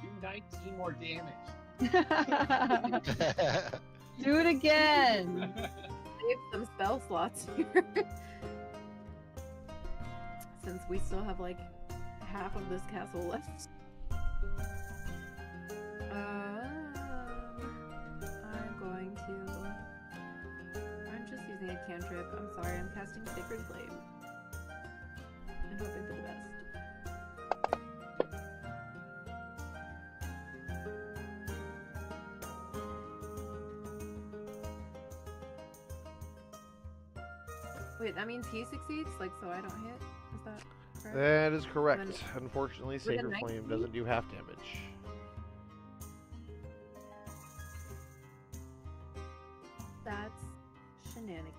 Do 19 more damage. Do it again. Save some spell slots here. Since we still have like half of this castle left. I'm just using a cantrip. I'm sorry, I'm casting Sacred Flame. And hoping for the best. Wait, that means he succeeds? Like, so I don't hit? Is that correct? That is correct. then- Unfortunately, with a Sacred Flame 19? doesn't do half damage. That's shenanigans.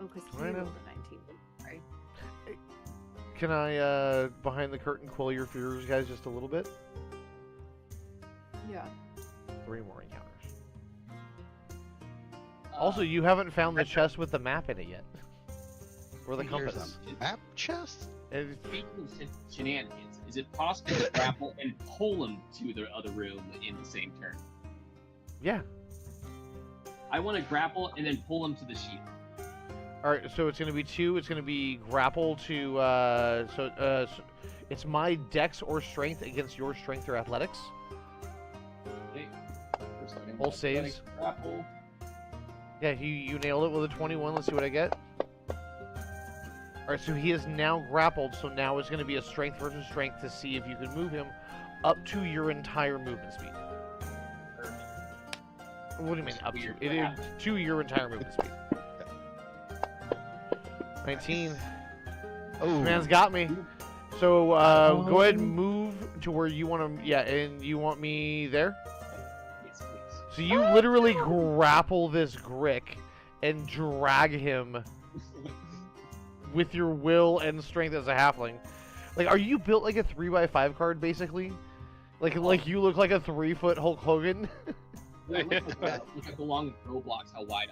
Oh, because he I know. rolled a 19. Sorry. Can I, behind the curtain, quell your fears, guys, just a little bit? Yeah. 3 more encounters. Also, you haven't found the chest with the map in it yet. Or the Here's compass. a map chest. It- Speaking of shenanigans, is it possible to grapple and pull him to the other room in the same turn? yeah. I want to grapple and then pull him to the shield. Alright, so it's going to be 2. It's going to be grapple to, it's my dex or strength against your strength or athletics. Okay. First item, All athletic saves. Grapple. Yeah, you nailed it with a 21. Let's see what I get. Alright, so he is now grappled, so now it's going to be a strength versus strength to see if you can move him up to your entire movement speed. What do you mean up to? Weird. It is to your entire movement speed. 19. Oh, Man's got me. So go ahead and move to where you want to. Yeah, and you want me there. Yes, please. So you literally grapple this Grick and drag him with your will and strength as a halfling. Like, are you built like a 3x5 card basically? Like you look like a 3-foot Hulk Hogan. Yeah, look at the long Roblox how wide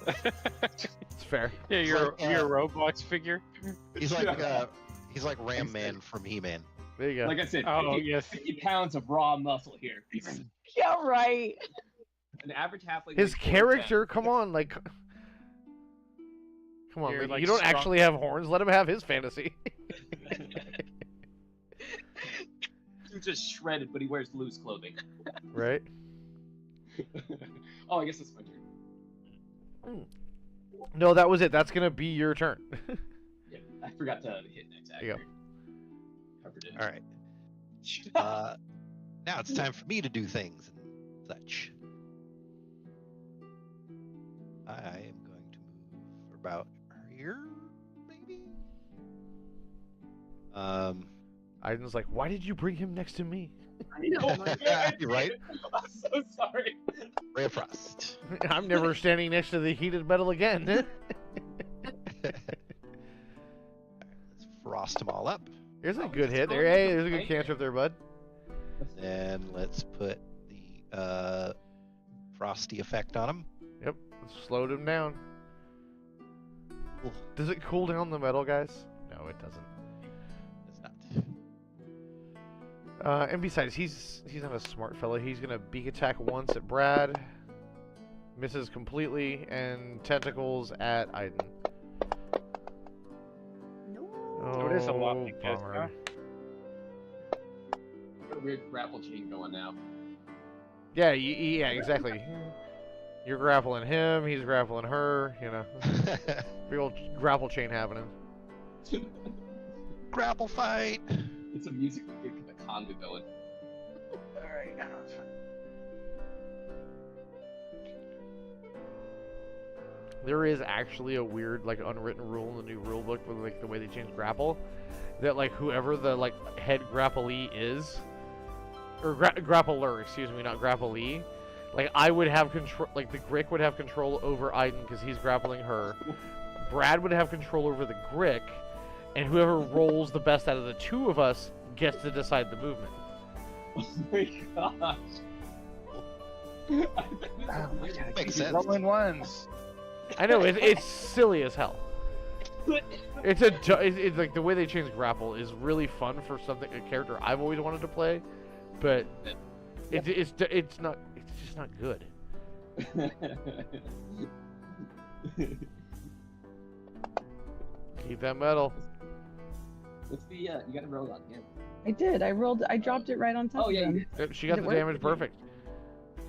I am. It's fair. Yeah, you're a Roblox figure. he's like Ram Man from He-Man. There you go. Like I said, Oh, 50, yes. 50 pounds of raw muscle here. Yeah, right. An average halfling. His weighs 40 character, pounds. come on, like, come on, You're, man, like, you don't strong. actually have horns. Let him have his fantasy. Dude's just shredded, but he wears loose clothing. Right? Oh, I guess it's my turn. No, that was it. That's gonna be your turn. Yeah, I forgot to hit next act. There you go. Covered it. All right. Now it's time for me to do things and such. I am going to move for about here, maybe. Aiden's like, why did you bring him next to me? I know. You're right. I'm so sorry. Ray of Frost. I'm never standing next to the heated metal again. Let's frost them all up, There's a good hit there. Hey, there's a good cantrip there, bud. and let's put the frosty effect on them. Yep, slowed him down. Cool. Does it cool down the metal, guys? No, it doesn't. It's not. And besides, he's not a smart fella. He's gonna beak attack once at Brad, misses completely, and tentacles at Aiden. No. Oh, it is a lot like this, bummer. huh? Got a weird grapple chain going now. Yeah, yeah, exactly. You're grappling him, he's grappling her. You know, big old grapple chain happening. Grapple fight. It's a music get the conga going. Alright. There is actually a weird, like, unwritten rule in the new rule book with, like, the way they change grapple, that, like, whoever the, like, head grapplee is, or grappler, excuse me, not grapplee, like, I would have control, like, the Grick would have control over Aiden because he's grappling her. Brad would have control over the Grick, and whoever rolls the best out of the two of us gets to decide the movement. Oh my gosh. Makes sense. Rolling ones. I know, it's silly as hell. It's like the way they change grapple is really fun for a character I've always wanted to play, but it's just not good. Keep that metal. What's the you gotta roll on him. I did. I dropped it right on top Oh yeah, of you him. did. She got Did the it work? damage perfect.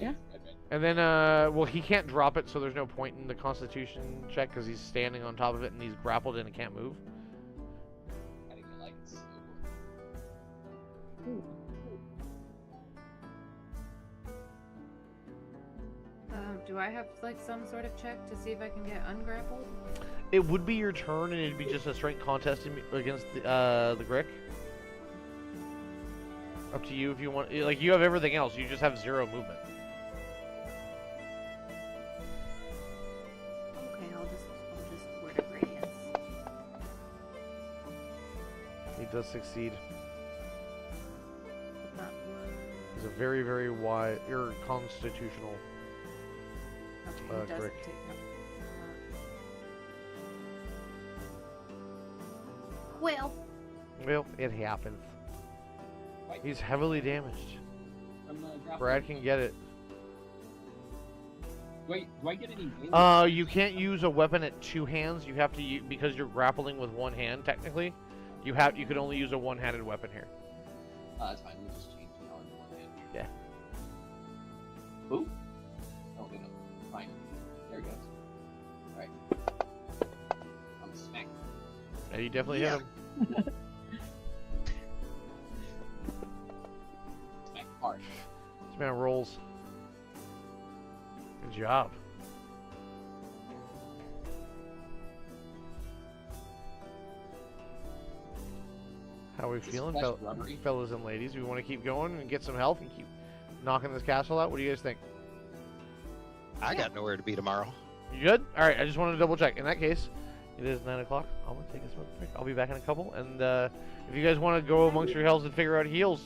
Yeah. Okay. And then well, he can't drop it, so there's no point in the Constitution check because he's standing on top of it and he's grappled and it can't move. I think you like it. Ooh. Do I have like some sort of check to see if I can get ungrappled? It would be your turn, and it'd be just a strength contest against the Grick. Up to you if you want. Like, you have everything else. You just have 0 movement. Okay, I'll just word of radiance. He does succeed. But not one. He's a very, very wide, constitutional. Okay, he doesn't Grick. take that. Well, Well, it happens. Wait. He's heavily damaged. I'm grappling. Brad can get it. Do I get any damage? You can't use a weapon at 2 hands. You have to use, because you're grappling with 1 hand. Technically, you could only use a one-handed weapon here. That's fine. We'll just change it on one hand. Yeah. Who? Oh, no. Fine. There he goes. Alright. I'm a smack. Yeah, you definitely hit him. Smack hard. This man rolls. Good job. How are we Is feeling, flesh rubbery? fellas and ladies? Do we want to keep going and get some health and keep knocking this castle out? What do you guys think? I got nowhere to be tomorrow. You good? All right, I just wanted to double check. In that case, it is 9 o'clock. I'm going to take a smoke break. I'll be back in a couple. And if you guys want to go amongst your heals and figure out heals,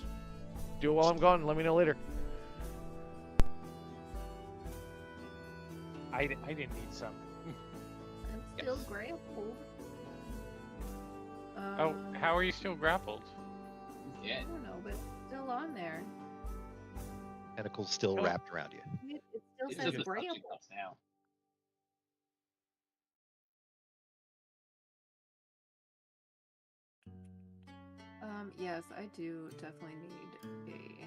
do it while I'm gone. Let me know later. I didn't need some. I'm still grappled. Oh, how are you still grappled? Yeah. I don't know, but it's still on there. Tentacles still Oh. wrapped around you. It still It's says just the grappled. suction cups now. Yes, I do definitely need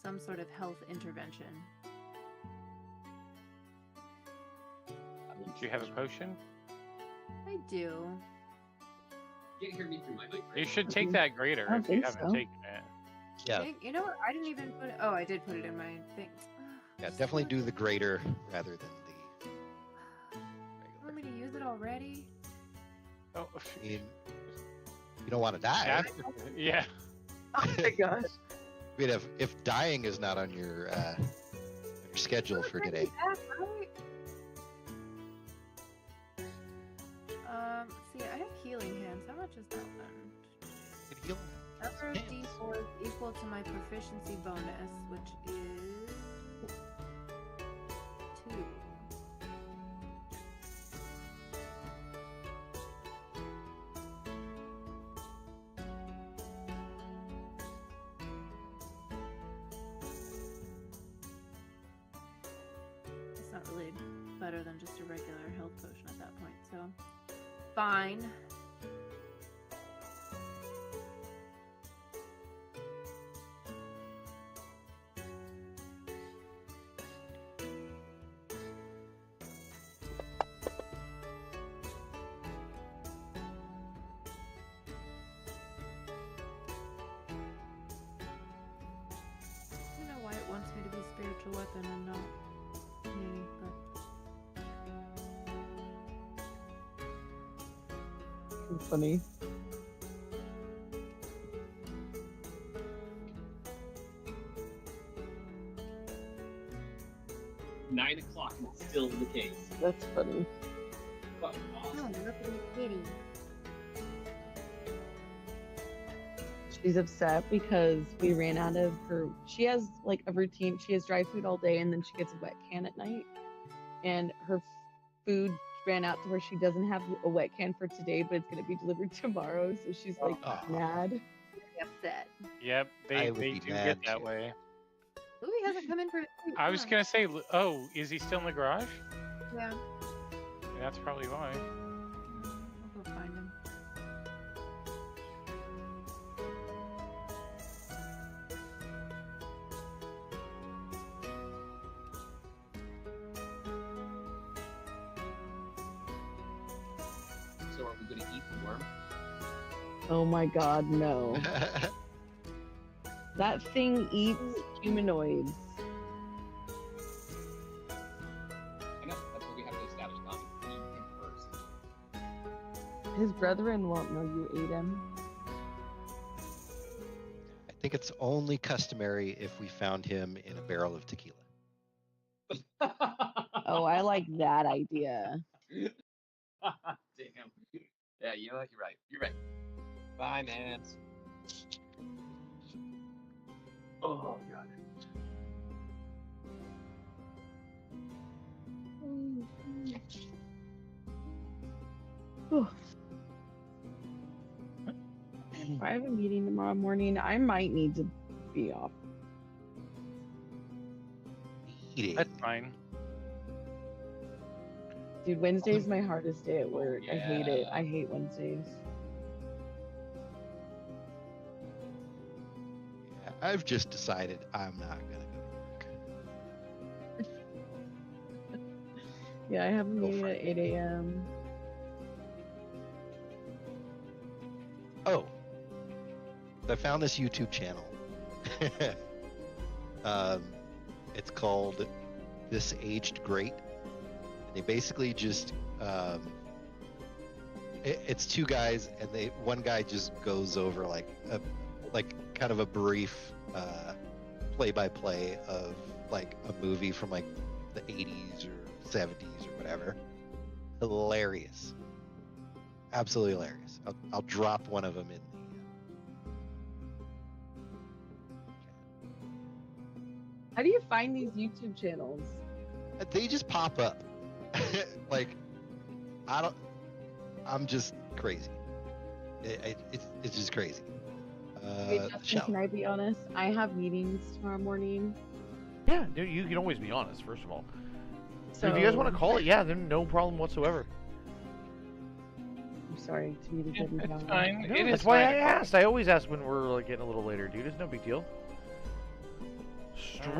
some sort of health intervention. Do you have a potion? I do. You can't hear me through my mic. You should take that greater I don't if you think haven't so. taken it. Yeah, You know what? I didn't even put it. Oh, I did put it in my thing. yeah, definitely do the greater rather than the You want regular. me to use it already? Oh, I mean, you don't want to die. yeah. Oh my gosh. I mean, if dying is not on your schedule for today, See, I have healing hands. How much is that one? could heal. Number of Hands. D4 is equal to my proficiency bonus, which is 2. It's not really better than just a regular health potion at that point, so fine. I don't know why it wants me to be spiritual weapon and not me, but Funny. Nine o'clock and it's still the case. That's funny. Fucking awesome. no, look at me kitty. She's upset because we ran out of her. She has like a routine. She has dry food all day and then she gets a wet can at night. And her food ran out to where she doesn't have a wet can for today, but it's going to be delivered tomorrow. So she's like Oh. mad. Really upset. Yep, I they would be do mad get that too. way. Louis hasn't come in for his food. I was Come gonna say, oh, is he still in the garage? on. Yeah. That's probably why. I'll go find him. So are we gonna eat the worm? Oh my god, no. That thing eats humanoids. His brethren won't know you ate him. I think it's only customary if we found him in a barrel of tequila. Oh, I like that idea. Damn. Yeah, you know what? You're right. You're right. Bye, man. Oh god. Whew. If I have a meeting tomorrow morning, I might need to be off. Eating. That's fine. Dude, Wednesday's my hardest day at work. I hate it. Yeah. I hate Wednesdays. Yeah, I've just decided I'm not gonna go to work. Yeah, I have a Go meeting for at it. 8 a.m. Oh, I found this YouTube channel. It's called This Aged Great. They basically just it's two guys, and one guy just goes over like kind of a brief play-by-play of like a movie from like the 80s or 70s or whatever. Hilarious, absolutely hilarious. I'll drop one of them in the. How do you find these YouTube channels? They just pop up. Like, I'm just crazy. It's just crazy. Wait, Justin, can I be honest? I have meetings tomorrow morning. Yeah, dude, you can always be honest, first of all. So If you guys want to call it, yeah, then no problem whatsoever. I'm sorry to be the Yeah, Debbie it's Downer. fine. No, It that's is why 9 I o'clock. asked. I always ask when we're like, getting a little later, dude. It's no big deal. Stream.